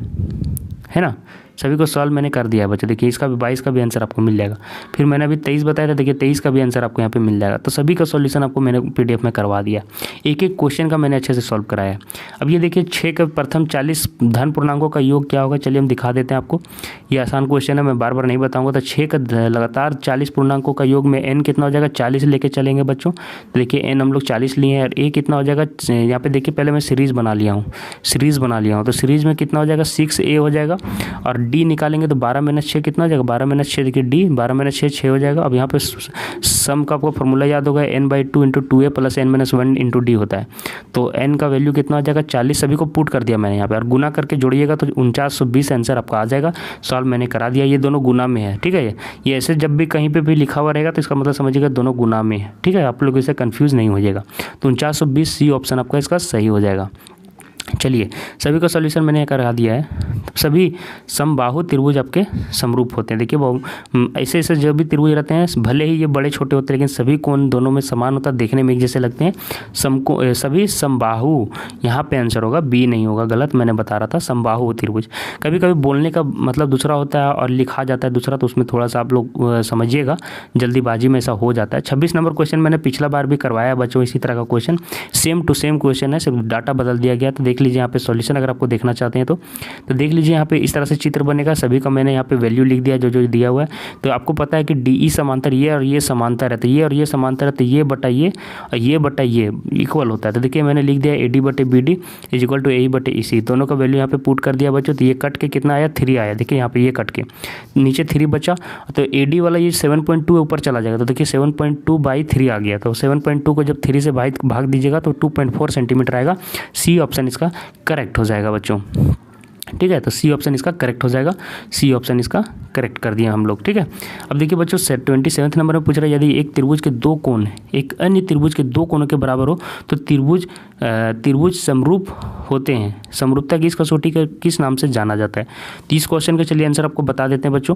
है ना, सभी को सॉल्व मैंने कर दिया है बच्चों। देखिए इसका भी 22 का भी आंसर आपको मिल जाएगा। फिर मैंने अभी 23 बताया था, देखिए 23 का भी आंसर आपको यहाँ पे मिल जाएगा। तो सभी का सॉल्यूशन आपको मैंने PDF में करवा दिया, एक एक क्वेश्चन का मैंने अच्छे से सॉल्व कराया है। अब ये देखिए 6 के प्रथम 40 धन पूर्णांकों का योग क्या होगा, चलिए हम दिखा देते हैं आपको। ये आसान क्वेश्चन है, मैं बार बार नहीं बताऊँगा। तो 6 का लगातार 40 पूर्णांकों का योग में n कितना हो जाएगा, 40 लेके चलेंगे बच्चों। तो देखिए n हम लोग 40 लिए हैं, और a कितना हो जाएगा, यहाँ पे देखिए पहले मैं सीरीज़ बना लिया हूँ। तो सीरीज़ में कितना हो जाएगा, 6a हो जाएगा, और d निकालेंगे तो 12 - 6 कितना हो जाएगा, 12 - 6 देखिए d 12 - 6 6 हो जाएगा। अब यहाँ पे सम का आपको फॉर्मूला याद होगा, n/2 × 2a + n - 1 × d होता है। तो n का वैल्यू कितना हो जाएगा, 40। सभी को पुट कर दिया मैंने यहाँ पे, और गुना करके जोड़िएगा तो 4920 आंसर आपका आ जाएगा। सॉल्व मैंने करा दिया, ये दोनों गुना में है। ठीक है, ये ऐसे जब भी कहीं पे भी लिखा हुआ रहेगा तो इसका मतलब समझिएगा दोनों गुना में है। ठीक है, आप लोग इससे कंफ्यूज नहीं हो जाएगा। तो 4920 C ऑप्शन आपका इसका सही हो जाएगा। चलिए सभी का सॉल्यूशन मैंने करा दिया है। सभी समबाहु त्रिभुज आपके समरूप होते हैं। देखिए ऐसे ऐसे जो भी त्रिभुज रहते हैं, भले ही ये बड़े छोटे होते हैं, लेकिन सभी कोण दोनों में समान होता है, देखने में एक जैसे लगते हैं। सभी समबाहु, यहाँ पे आंसर होगा, बी नहीं होगा, गलत मैंने बता रहा था। समबाहु त्रिभुज, कभी कभी बोलने का मतलब दूसरा होता है और लिखा जाता है दूसरा, तो उसमें थोड़ा सा आप लोग समझिएगा, जल्दीबाजी में ऐसा हो जाता है। 26 नंबर क्वेश्चन मैंने पिछला बार भी करवाया बच्चों, इसी तरह का question, same to same question है, सिर्फ डाटा बदल दिया गया। तो देख लीजिए यहाँ पे सॉल्यूशन, अगर आपको देखना चाहते हैं तो देख लीजिए। यहाँ पे इस तरह से चित्र बनेगा, सभी का मैंने यहाँ पे वैल्यू लिख दिया जो जो दिया हुआ है। तो आपको पता है कि DE समांतर, ये और ये समांतर है, तो ये और ये समांतर है, तो ये बटा ये और ये बटा ये इक्वल होता है। तो देखिए मैंने लिख दिया AD/BD = AE/EC, दोनों का वैल्यू यहाँ पे पुट कर दिया बच्चों। तो ये कट के कितना आया, 3 आया। देखिए यहाँ पे ये कट के नीचे 3 बचा, तो AD वाला ये 7.2 ऊपर चला जाएगा। तो देखिए 7.2/3 आ गया। तो 7.2 को जब 3 से भाग दीजिएगा तो 2.4 सेंटीमीटर आएगा। C ऑप्शन इसका करेक्ट हो जाएगा बच्चों। ठीक है, तो सी ऑप्शन इसका करेक्ट हो जाएगा, सी ऑप्शन इसका करेक्ट कर दिया हम लोग। ठीक है, अब देखिए बच्चों 27 नंबर में पूछ रहा है यदि एक त्रिभुज के दो कोण एक अन्य त्रिभुज के दो कोणों के बराबर हो तो त्रिभुज समरूप होते हैं, समरूपता की इस कसौटी का किस नाम से जाना जाता है। तो इस क्वेश्चन का चलिए आंसर आपको बता देते हैं बच्चों।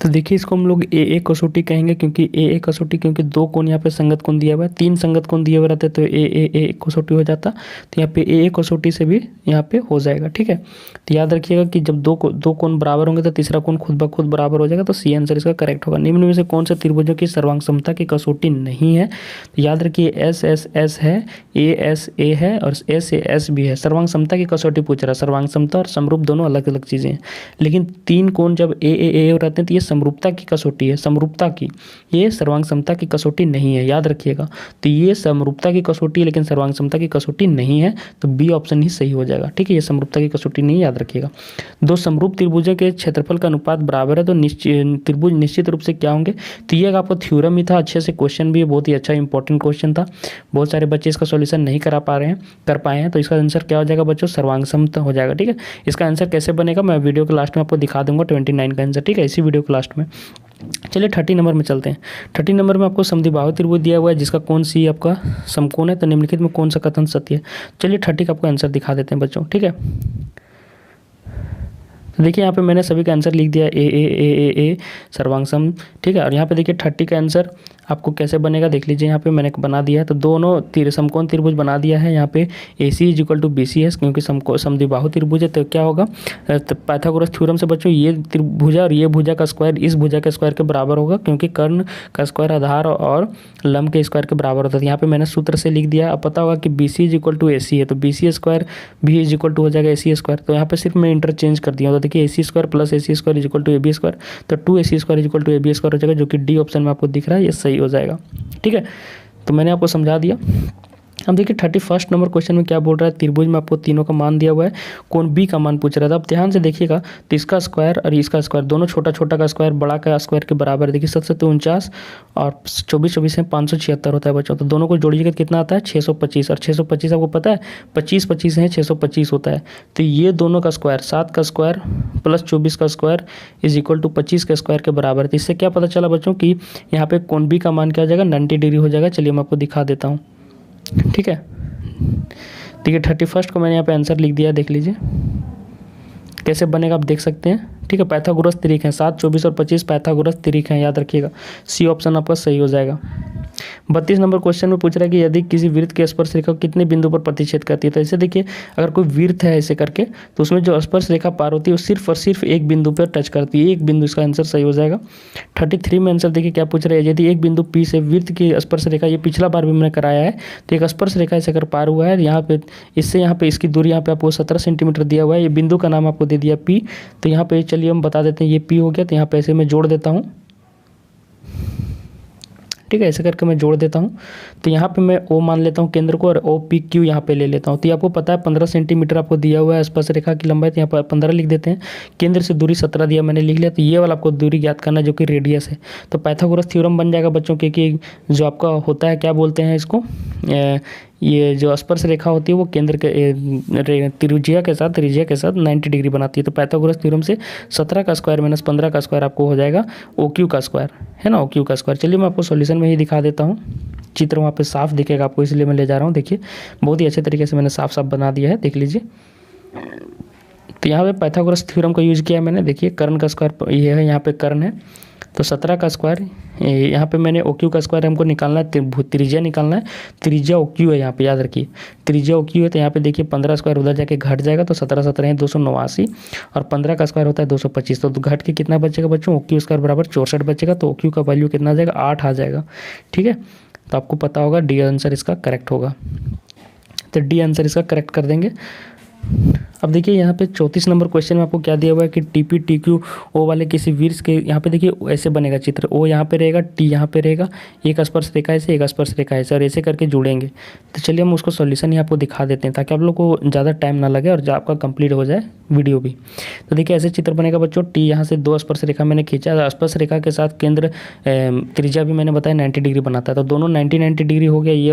तो देखिए इसको हम लोग ए कसौटी कहेंगे, क्योंकि ए कसौटी, क्योंकि दो कोण यहाँ पे संगत कोण दिया हुआ है, तीन संगत कोण दिए हुए रहते तो ए कसौटी हो जाता, तो यहाँ पे ए कसौटी से भी यहाँ पे हो जाएगा। ठीक है, तो याद रखिएगा कि जब दो कोण बराबर होंगे तो तीसरा कोण खुद ब खुद बराबर हो जाएगा, तो सी आंसर इसका करेक्ट होगा। निम्न में से कौन से त्रिभुजों की सर्वांग समता की कसौटी नहीं है, तो याद रखिए एस एस एस है, ए एस ए है और एस ए एस भी है। सर्वांग समता की कसौटी पूछ रहा है, सर्वांग समता और समरूप दोनों अलग अलग चीज़ें हैं, लेकिन तीन कोण जब ए रहते हैं तो ये समरूपता की कसौटी है, समरूपता की, ये सर्वांग समता की कसौटी नहीं है, याद रखिएगा। तो ये समरूपता की कसौटी है लेकिन सर्वांग समता की कसौटी नहीं है, तो बी ऑप्शन ही सही हो जाएगा। ठीक है, ये समरूपता की कसौटी नहीं, याद रखिएगा। दो समरूप त्रिभुजों के क्षेत्रफल का अनुपात बराबर है तो त्रिभुज निश्चित रूप से क्या होंगे, तो ये आपको थ्योरम ही था, अच्छे से क्वेश्चन भी बहुत ही अच्छा इंपॉर्टेंट क्वेश्चन था, बहुत सारे बच्चे इसका सॉल्यूशन नहीं कर पाए हैं, तो इसका आंसर क्या हो जाएगा बच्चों, सर्वांग समता हो जाएगा। ठीक है, इसका आंसर कैसे बनेगा मैं वीडियो के लास्ट में आपको दिखा दूंगा 29 का आंसर। ठीक है, इसी वीडियो के लास्ट में। चलिए 30 नंबर में चलते हैं। 30 नंबर में आपको समद्विबाहु त्रिभुज दिया हुआ है जिसका कोण सी आपका समकोण है, तो निम्नलिखित में कौन सा कथन सत्य है। चलिए 30 का आपको आंसर दिखा देते हैं बच्चों। ठीक है, तो देखिए यहाँ पे मैंने सभी का आंसर लिख दिया, ए सर्वांग सम। ठीक है, और यहाँ पे देखिए 30 का आंसर आपको कैसे बनेगा देख लीजिए, यहाँ पे मैंने बना दिया है, तो दोनों समकोण त्रिभुज बना दिया है। यहाँ पे A C is equal to B C S, क्योंकि समद्विबाहु त्रिभुज है, तो क्या होगा, तो पाइथागोरस थ्योरम से बच्चों ये त्रिभुजा और ये भुजा का स्क्वायर इस भुजा के स्क्वायर के बराबर होगा, क्योंकि कर्ण का स्क्वायर आधार और लंब के स्क्वायर के बराबर होता है। यहाँ पे मैंने सूत्र से लिख दिया, अब पता होगा कि B C is equal to A C है, तो बी सी स्क्वायर भी इज इक्वल टू हो जाएगा ए सी स्क्वायर। तो यहाँ पे सिर्फ मैं इंटरचेंज कर दिया, तो देखिए A C square plus A C square is equal to A B square, तो 2 A C square is equal to A B square हो जाएगा, जो कि डी ऑप्शन में आपको दिख रहा है, ये सही हो जाएगा। ठीक है, तो मैंने आपको समझा दिया। अब देखिए 31 नंबर क्वेश्चन में क्या बोल रहा है, त्रिभुज में आपको तीनों का मान दिया हुआ है, कोण बी का मान पूछ रहा था। अब ध्यान से देखिएगा, तो इसका स्क्वायर और इसका स्क्वायर दोनों छोटा छोटा का स्क्वायर बड़ा का स्क्वायर के बराबर है। देखिए 749 और 24 में 576 होता है बच्चों, तो दोनों को जोड़िएगा कितना आता है 625, और 625 आपको पता है 25 है 625 होता है, तो ये दोनों का स्क्वायर 7 का स्क्वायर प्लस 24 का स्क्वायर इज इक्वल टू 25 के स्क्वायर के बराबर है। तो इससे क्या पता चला बच्चों कि यहाँ पे कोण बी का मान क्या हो जाएगा, 90 डिग्री हो जाएगा। चलिए मैं आपको दिखा देता हूँ। ठीक है, देखिए 31 को मैंने यहाँ पे आंसर लिख दिया, देख लीजिए कैसे बनेगा, आप देख सकते हैं। ठीक है, पाइथागोरस त्रिक है, 7, 24 और 25 पाइथागोरस त्रिक है, याद रखिएगा, सी ऑप्शन आपका सही हो जाएगा। 32 नंबर क्वेश्चन में पूछ रहा है कि यदि किसी वृत्त की स्पर्श रेखा कितने बिंदु पर प्रतिच्छेद करती है। तो ऐसे देखिए, अगर कोई वृत्त है ऐसे करके, तो उसमें जो स्पर्श रेखा पार होती है वो सिर्फ और सिर्फ एक बिंदु पर टच करती है, एक बिंदु, इसका आंसर सही हो जाएगा। 33 में आंसर देखिए क्या पूछ रहा है, यदि एक बिंदु पी से वृत्त की स्पर्श रेखा, ये पिछला बार भी मैंने कराया है, तो एक स्पर्श रेखा ऐसे अगर पार हुआ है यहाँ पे, इससे यहाँ पे इसकी दूरी यहाँ पे आपको 17 सेंटीमीटर दिया हुआ है, ये बिंदु का नाम आपको दे दिया पी। तो यहाँ पे चलिए हम बता देते हैं, ये पी हो गया, तो यहाँ पे ऐसे मैं जोड़ देता हूँ। ठीक है, ऐसे करके मैं जोड़ देता हूँ, तो यहाँ पे मैं ओ मान लेता हूँ केंद्र को, और ओ पी क्यू यहाँ पे ले लेता हूँ। तो ये आपको पता है 15 सेंटीमीटर आपको दिया हुआ है स्पर्श रेखा की लंबाई, तो यहाँ पर 15 लिख देते हैं, केंद्र से दूरी 17 दिया मैंने लिख लिया। तो ये वाला आपको दूरी ज्ञात करना है जो कि रेडियस है, तो पाइथागोरस थ्योरम बन जाएगा बच्चों, क्योंकि जो आपका होता है क्या बोलते हैं इसको, ये जो स्पर्श रेखा होती है वो केंद्र के त्रिज्या के साथ 90 डिग्री बनाती है। तो पाइथागोरस थ्योरम से 17 का स्क्वायर माइनस 15 का स्क्वायर आपको हो जाएगा ओ क्यू का स्क्वायर, है ना, ओ क्यू का स्क्वायर। चलिए मैं आपको सॉल्यूशन में ही दिखा देता हूँ, चित्र वहाँ पे साफ दिखेगा आपको, इसलिए मैं ले जा रहा हूँ। देखिए बहुत ही अच्छे तरीके से मैंने साफ बना दिया है, देख लीजिए। तो यहाँ पे पाइथागोरस थ्योरम का यूज किया मैंने, देखिए कर्ण का स्क्वायर ये है, यहाँ पे कर्ण है, तो 17 का स्क्वायर, यहाँ पे मैंने ओ क्यू का स्क्वायर हमको निकालना है, त्रिज्या निकालना है, त्रिज्या ओ क्यू है यहाँ पे, याद रखिए त्रिज्या ओ क्यू है। तो यहाँ पे देखिए 15 स्क्वायर उधर जाके घट जाएगा, तो 17 है 289, और 15 का स्क्वायर होता है 225, तो घट के कितना बचेगा बच्चों, ओ क्यू स्क्वायर बराबर 64 बचेगा, तो ओ क्यू का वैल्यू कितना आ जाएगा, 8 आ जाएगा। ठीक है, तो आपको पता होगा डी आंसर इसका करेक्ट होगा, तो डी आंसर इसका करेक्ट कर देंगे। अब देखिए यहाँ पे 34 नंबर क्वेश्चन में आपको क्या दिया हुआ है कि टीपी टीक्यू ओ वाले किसी वृत्त के, यहाँ पे देखिए ऐसे बनेगा चित्र, ओ यहाँ पे रहेगा, टी यहाँ पे रहेगा, एक स्पर्श रेखा ऐसे, एक स्पर्श रेखा ऐसे, और ऐसे करके जुड़ेंगे। तो चलिए हम उसको सॉल्यूशन ही आपको दिखा देते हैं ताकि आप लोग को ज़्यादा टाइम ना लगे और आपका कंप्लीट हो जाए वीडियो भी। तो देखिए ऐसे चित्र बनेगा बच्चों, टी यहाँ से 2 स्पर्श रेखा मैंने खींचा, स्पर्श रेखा के साथ केंद्र त्रिज्या भी मैंने बताया 90 डिग्री बनाता है, तो दोनों 90 डिग्री हो गया, ये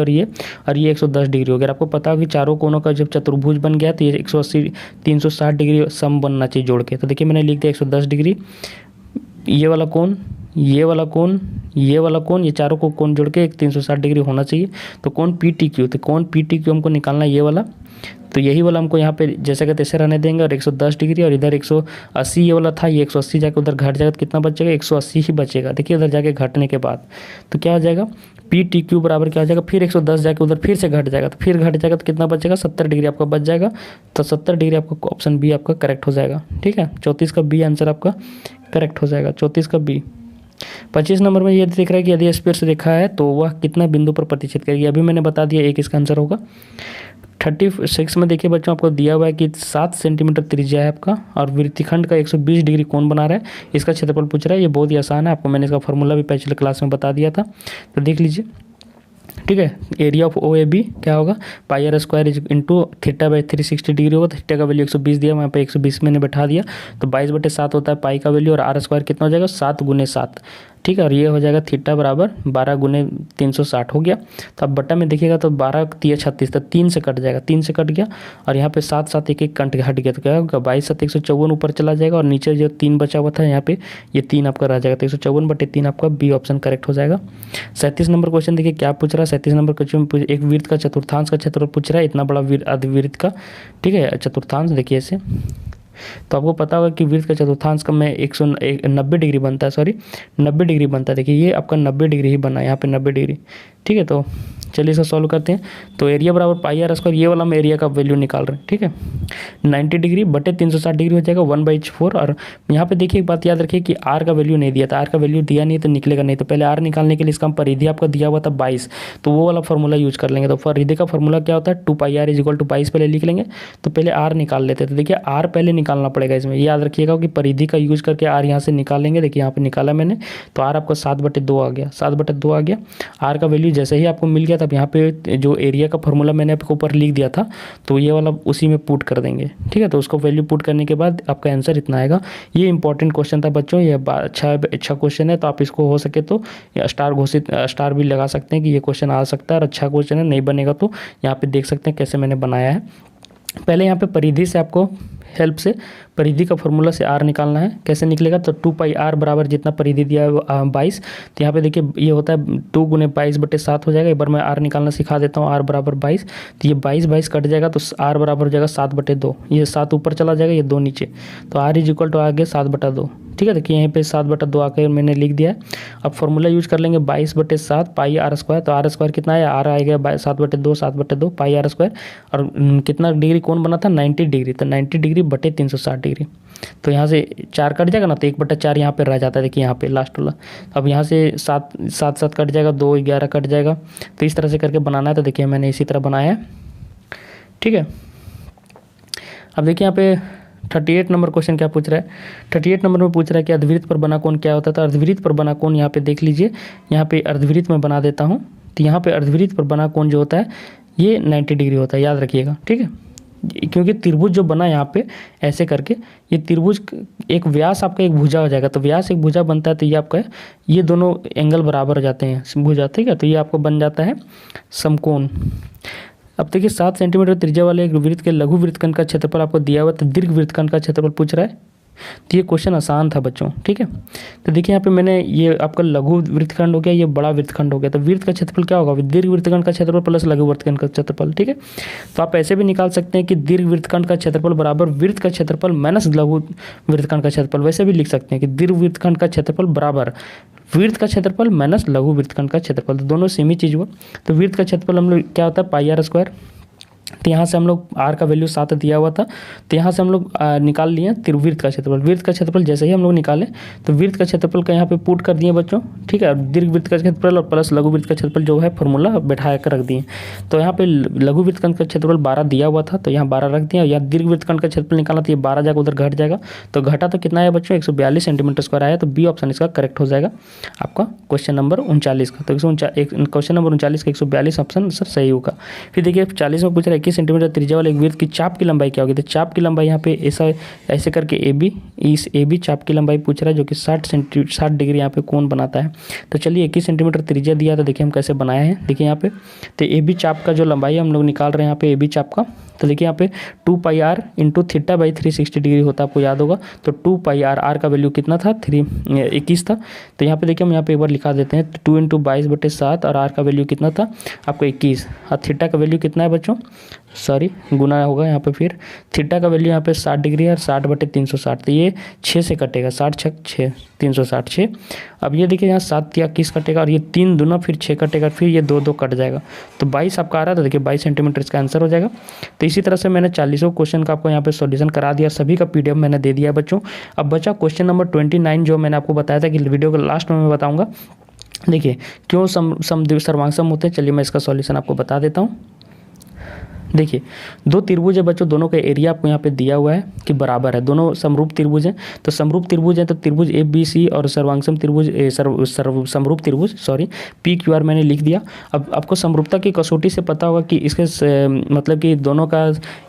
और ये 110 डिग्री हो गया। आपको पता हो कि चारों कोनों का जब चतुर्भुज बन गया तो ये 180 360 डिग्री सम बनना चाहिए जोड़ के। तो देखिए मैंने लिख दिया 110 डिग्री, ये वाला कोण, ये वाला कोण, ये वाला कोण, ये चारों को कोण जोड़ के एक 360 डिग्री होना चाहिए। तो कोण PTQ, तो कोण PTQ हमको निकालना है ये वाला। तो यही वाला हमको यहाँ पे जैसे कि तैसे रहने देंगे और 110 डिग्री, और इधर 180 ये वाला था, ये 180 जाके उधर घट जाएगा तो कितना बचेगा, 180 ही बचेगा। देखिए उधर जाके घटने के बाद तो क्या हो जाएगा, PTQ बराबर क्या हो जाएगा, फिर 110 जाके उधर फिर से घट जाएगा, तो फिर घट जाएगा तो कितना बचेगा, 70 डिग्री आपका बच जाएगा। तो 70 डिग्री आपका ऑप्शन बी आपका करेक्ट हो जाएगा। ठीक है, 34 का बी आंसर आपका करेक्ट हो जाएगा, 34 का बी। 25 नंबर में ये दिख रहा है कि यदि स्फीयर से रेखा है तो वह कितना बिंदु पर प्रतिच्छेद करेगी। अभी मैंने बता दिया एक इसका आंसर होगा। 36 में देखिए बच्चों आपको दिया हुआ है कि 7 सेंटीमीटर त्रिज्या है आपका और वृत्तखंड का 120 डिग्री कोण बना रहा है, इसका क्षेत्रफल पूछ रहा है। ये बहुत ही आसान है, आपको मैंने इसका फॉर्मूला भी पिछले क्लास में बता दिया था, तो देख लीजिए। ठीक है, एरिया ऑफ OAB क्या होगा, pi R square into theta by 360 degree होगा। थीटा का वैल्यू 120 दिया, वहाँ पे 120 मैंने बैठा दिया, तो 22/7 होता है पाई का वैल्यू, और आर स्क्वायर कितना हो जाएगा 7 × 7। ठीक है, और ये हो जाएगा थीटा बराबर 12 × 360 हो गया। तो अब बट्टा में देखिएगा तो 12 × 36, तो 3 से कट जाएगा, 3 से कट गया, और यहाँ पे 7 7 एक कंट हट गया, तो क्या होगा 22 7 154 ऊपर चला जाएगा, और नीचे जो 3 बचा हुआ था यहाँ पे ये 3 आपका रह जाएगा, तो 154/3 आपका बी ऑप्शन करेक्ट हो जाएगा। 37 नंबर क्वेश्चन देखिए क्या पूछ रहा है। 37 नंबर क्वेश्चन एक वृत्त का चतुर्थांश का क्षेत्रफल पूछ रहा है, इतना बड़ा अर्धवृत्त का। ठीक है, चतुर्थांश देखिए ऐसे, तो आपको पता होगा कि वृत्त का चतुर्थांश का में 190 डिग्री बनता है, सॉरी 90 डिग्री बनता है। देखिए ये आपका 90 डिग्री ही बना है, यहाँ पे 90 डिग्री। ठीक है, तो चलिए इसका सॉल्व करते हैं। तो एरिया बराबर पाई आर स्क्वायर, ये वाला हम एरिया का वैल्यू निकाल रहे हैं। ठीक है, 90 डिग्री बटे 360 डिग्री हो जाएगा 1/4। और यहाँ पे देखिए एक बात याद रखिए कि आर का वैल्यू नहीं दिया था, आर का वैल्यू दिया नहीं तो निकलेगा नहीं। तो पहले आर निकालने के लिए इसका परिधि आपका दिया हुआ था 22, तो वो वाला फॉर्मूला यूज कर लेंगे। तो परिधि का फॉर्मूला क्या होता है, 2πr = 22 पहले लिख लेंगे। तो पहले आर निकाल लेते हैं, तो देखिए आर पहले निकालना पड़ेगा इसमें, याद रखिएगा कि परिधि का यूज करके आर यहाँ से निकालेंगे। देखिए यहाँ पे निकाला मैंने, तो आर आपका 7/2 आ गया, 7/2 आ गया। आर का वैल्यू जैसे ही आपको मिल गया तब यहाँ पे जो एरिया का फॉर्मूला मैंने आपको ऊपर लिख दिया था, तो ये वाला उसी में पुट कर देंगे। ठीक है, तो उसको वैल्यू पुट करने के बाद आपका आंसर इतना आएगा। ये इंपॉर्टेंट क्वेश्चन था बच्चों, ये अच्छा क्वेश्चन है, तो आप इसको हो सके तो स्टार भी लगा सकते हैं कि ये क्वेश्चन आ सकता है और अच्छा क्वेश्चन है। नहीं बनेगा तो यहाँ पे देख सकते हैं कैसे मैंने बनाया है। पहले यहाँ पे परिधि से आपको हेल्प से परिधि का फॉर्मूला से आर निकालना है। कैसे निकलेगा, तो 2πr बराबर जितना परिधि दिया है 22, तो यहाँ पे देखिए ये होता है 2 × 22/7 हो जाएगा। एक बार मैं आर निकालना सिखा देता हूँ, आर बराबर 22, तो ये 22 कट जाएगा, तो आर बराबर हो जाएगा 7/2। ये 7 ऊपर चला जाएगा, ये 2 नीचे, तो आर = आ गया 7/2। ठीक है, देखिए यहाँ पे 7/2 आकर मैंने लिख दिया है। अब फॉर्मूला यूज कर लेंगे 22/7 पाई आर स्क्वायर, तो आर स्क्वायर कितना है, आर आएगा 7/2 पाई आर स्क्वायर, और कितना डिग्री कौन बना था 90 डिग्री, तो 90 डिग्री बटे 360 डिग्री। तो यहाँ से 4 कट जाएगा ना, तो 1/4 यहाँ पे रह जाता है। देखिए यहाँ पे लास्ट वाला, अब यहाँ से 7 कट जाएगा, 2 11 कट जाएगा। तो इस तरह से करके बनाना है, तो देखिए मैंने इसी तरह बनाया है। ठीक है, अब देखिए यहाँ पे 38 नंबर क्वेश्चन क्या पूछ रहा है। 38 नंबर में पूछ रहा है कि अर्धवृत्त पर बना कोण क्या होता था। अर्धवृत्त पर बना कोण यहाँ पे देख लीजिए, यहाँ पे अर्धवृत्त में बना देता हूँ। तो यहाँ पे अर्धवृत्त पर बना कोण जो होता है ये 90 डिग्री होता है, याद रखिएगा। ठीक है, क्योंकि त्रिभुज जो बना यहाँ पे ऐसे करके, ये त्रिभुज एक व्यास आपका एक भुजा हो जाएगा, तो व्यास एक भुजा बनता है, तो ये आपका ये दोनों एंगल बराबर हो जाते हैं भुजा। ठीक है, तो ये आपको बन जाता है समकोण। अब देखिए 7 सेंटीमीटर त्रिज्या वाले एक वृत्त के लघु वृत्तखंड का क्षेत्रफल आपको दिया हुआ, तो दीर्घ वृत्तखंड का क्षेत्रफल पूछ रहा है। तो ये क्वेश्चन आसान था बच्चों। ठीक है, तो देखिए यहाँ पे मैंने ये आपका लघु वृत्तखंड हो गया, ये बड़ा वृत्तखंड हो गया, तो वृत्त का क्षेत्रफल क्या होगा, दीर्घ वृत्तखंड का क्षेत्रफल प्लस लघु वृत्तखंड का क्षेत्रफल। ठीक है, तो आप ऐसे भी निकाल सकते हैं कि दीर्घ वृत्तखंड का क्षेत्रफल बराबर वृत्त का क्षेत्रफल माइनस लघु वृत्तखंड का क्षेत्रफल। वैसे भी लिख सकते हैं कि दीर्घ वृत्तखंड का क्षेत्रफल बराबर वृत्त का क्षेत्रफल माइनस लघु वृत्तखंड का क्षेत्रफल, तो दोनों सेम ही चीज़ हुआ। तो वृत्त का क्षेत्रफल हम लोग क्या होता है पाई आर स्क्वायर, तो यहाँ से हम लोग आर का वैल्यू 7 दिया हुआ था, तो यहाँ से हम लोग निकाल लिए वृत्त का क्षेत्रफल। वृत्त का क्षेत्रफल जैसे ही हम लोग निकाले तो वृत्त का क्षेत्रफल का यहाँ पे पुट कर दिए बच्चों। ठीक है, दीर्घ वृत्त का क्षेत्रफल और प्लस लघु वृत्त का क्षेत्रफल जो है फॉर्मूला बैठा कर रख दिए। तो यहाँ पे लघु वृत्तखंड का क्षेत्रफल 12 दिया हुआ था, तो यहाँ 12 रख दिया। यहाँ दीर्घ वृत्तखंड का क्षेत्रफल निकाला, तो ये 12 जाकर उधर घट जाएगा, तो घटा तो कितना है बच्चों 142 सेंटीमीटर स्क्वायर आया, तो बी ऑप्शन इसका करेक्ट हो जाएगा आपका क्वेश्चन नंबर 39 का। तो क्वेश्चन नंबर 39 का 142 ऑप्शन सर सही होगा। फिर देखिए 40 में पूछ रहा है 21 सेंटीमीटर त्रिज्या वाले एक वृत्त की चाप की लंबाई क्या होगी। तो चाप की लंबाई यहाँ पे ऐसे करके इस ए बी चाप की लंबाई पूछ रहा है, जो कि 60 डिग्री यहाँ पे कोण बनाता है। तो चलिए 21 सेंटीमीटर त्रिज्या दिया, तो देखिए हम कैसे बनाए हैं। देखिए यहाँ पे तो ए बी चाप का जो लंबाई है हम लोग निकाल रहे हैं यहाँ पे ए बी चाप का। तो देखिए यहाँ पे 2 pi R into theta by 360 degree होता है, आपको याद होगा। तो 2 पाई आर का वैल्यू कितना था, 21 था। तो यहाँ पे देखिए हम यहाँ पे एक बार लिखा देते हैं, 2 इंटू 22/7 और आर का वैल्यू कितना था आपको 21, और थीटा का वैल्यू कितना है बच्चों, सॉरी गुना होगा यहाँ पे, फिर थीटा का वैल्यू यहाँ पे 60 डिग्री है और 60/360। तो ये 6 से कटेगा, 60 6 6 360 6। अब ये देखिए यहाँ 7 या 21 कटेगा और ये 3 दूना फिर 6 कटेगा, फिर ये 2 2 कट जाएगा। तो 22 आपका आ रहा था, देखिए 22 सेंटीमीटर इसका आंसर हो जाएगा। तो इसी तरह से मैंने 40 क्वेश्चन का आपको यहाँ पे सॉल्यूशन करा दिया, सभी का PDF मैंने दे दिया है बच्चों। अब बचा क्वेश्चन नंबर 29, जो मैंने आपको बताया था कि वीडियो के लास्ट में मैं बताऊँगा। देखिए क्यों सर्वांग होते हैं, चलिए मैं इसका सॉल्यूशन आपको बता देता हूँ। देखिए 2 त्रिभुज है बच्चों, दोनों का एरिया आपको यहाँ पे दिया हुआ है कि बराबर है, दोनों समरूप त्रिभुज हैं। तो समरूप त्रिभुज है तो त्रिभुज ABC और सर्वांगसम त्रिभुज समरूप त्रिभुज PQR मैंने लिख दिया। अब आपको समरूपता की कसौटी से पता होगा कि इसके मतलब कि दोनों का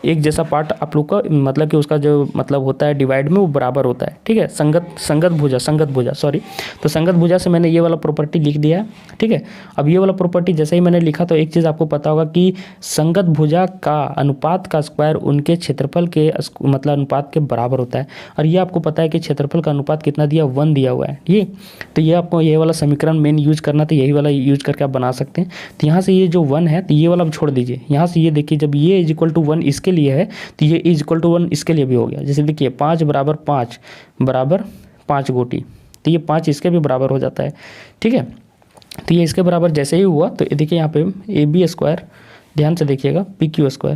एक जैसा पार्ट आप लोग का मतलब कि उसका जो मतलब होता है डिवाइड में वो बराबर होता है, ठीक है। संगत भुजा सॉरी। तो संगत भुजा से मैंने ये वाला प्रॉपर्टी लिख दिया है, ठीक है। अब ये वाला प्रॉपर्टी जैसे ही मैंने लिखा तो एक चीज़ आपको पता होगा कि संगत भुजा का अनुपात का स्क्वायर उनके क्षेत्रफल के मतलब अनुपात के बराबर होता है। और ये आपको पता है कि क्षेत्रफल का अनुपात कितना दिया, 1 दिया हुआ है ये। तो ये आपको ये वाला समीकरण मेन यूज करना, तो यही वाला यूज करके आप बना सकते हैं। तो यहाँ से ये जो 1 है तो ये वाला आप छोड़ दीजिए, यहाँ से ये देखिए जब ये =1 इसके लिए है तो ये =1 इसके लिए भी हो गया। जैसे देखिए 5 = 5 बराबर 5 गोटी, तो ये 5 इसके भी बराबर हो जाता है, ठीक है। तो ये इसके बराबर जैसे ही हुआ तो देखिए यहाँ पे AB², ध्यान से देखिएगा, PQ²,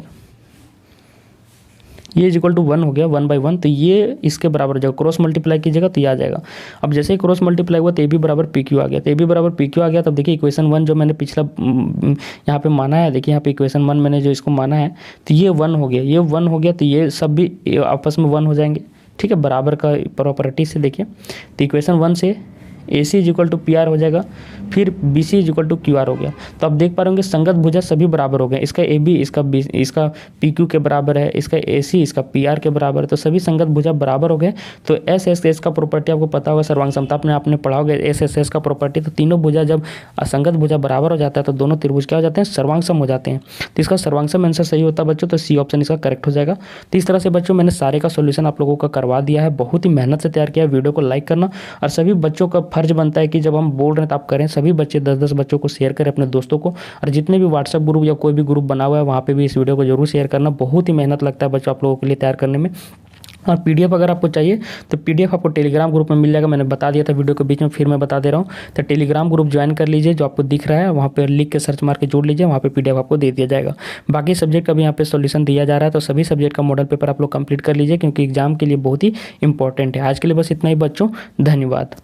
ये =1 हो गया 1/1। तो ये इसके बराबर हो जाएगा, क्रॉस मल्टीप्लाई कीजिएगा तो ये आ जाएगा। अब जैसे ही क्रॉस मल्टीप्लाई हुआ तो AB = PQ आ गया। तो AB = PQ आ गया, तब देखिए इक्वेशन 1 जो मैंने पिछला यहाँ पे माना है, देखिए यहाँ पे इक्वेशन 1 मैंने जो इसको माना है तो ये 1 हो गया, ये 1 हो गया। तो ये सब भी आपस में 1 हो जाएंगे, ठीक है, बराबर का प्रॉपर्टी से। देखिए तो इक्वेशन 1 से AC = PR हो जाएगा, फिर BC = QR हो गया। तो आप देख पा रहे होंगे संगत भुजा सभी बराबर हो गए, इसका AB इसका PQ के बराबर है, इसका AC इसका PR के बराबर है, तो सभी संगत भुजा बराबर हो गए। तो SSS का प्रॉपर्टी आपको पता होगा, सर्वांग समता आपने पढ़ा होगा SSS का प्रॉपर्टी। तो तीनों भुजा जब संगत भुजा बराबर हो जाता है तो दोनों त्रिभुज क्या हो जाते हैं, सर्वांगसम हो जाते हैं। तो इसका सर्वांगसम आंसर सही होता है बच्चों, तो C ऑप्शन इसका करेक्ट हो जाएगा। तो इस तरह से बच्चों मैंने सारे का सोल्यूशन आप लोगों का करवा दिया है, बहुत ही मेहनत से तैयार किया है। वीडियो को लाइक करना, और सभी बच्चों का फर्ज बनता है कि जब हम बोल रहे हैं तो आप करें, सभी बच्चे 10-10 बच्चों को शेयर करें अपने दोस्तों को, और जितने भी व्हाट्सएप ग्रुप या कोई भी ग्रुप बना हुआ है वहाँ पे भी इस वीडियो को जरूर शेयर करना। बहुत ही मेहनत लगता है बच्चों आप लोगों के लिए तैयार करने में। और PDF अगर आपको चाहिए तो PDF आपको टेलीग्राम ग्रुप में मिल जाएगा, मैंने बता दिया था वीडियो के बीच में, फिर मैं बता दे रहा हूँ। तो टेलीग्राम ग्रुप ज्वाइन कर लीजिए, जो आपको दिख रहा है वहाँ पे लिख के सर्च मार के जोड़ लीजिए, वहाँ पे PDF आपको दे दिया जाएगा। बाकी सब्जेक्ट का भी यहाँ पे सॉल्यूशन दिया जा रहा है, तो सभी सब्जेक्ट का मॉडल पेपर आप लोग कंप्लीट कर लीजिए, क्योंकि एग्जाम के लिए बहुत ही इंपॉर्टेंट है। आज के लिए बस इतना ही बच्चों, धन्यवाद।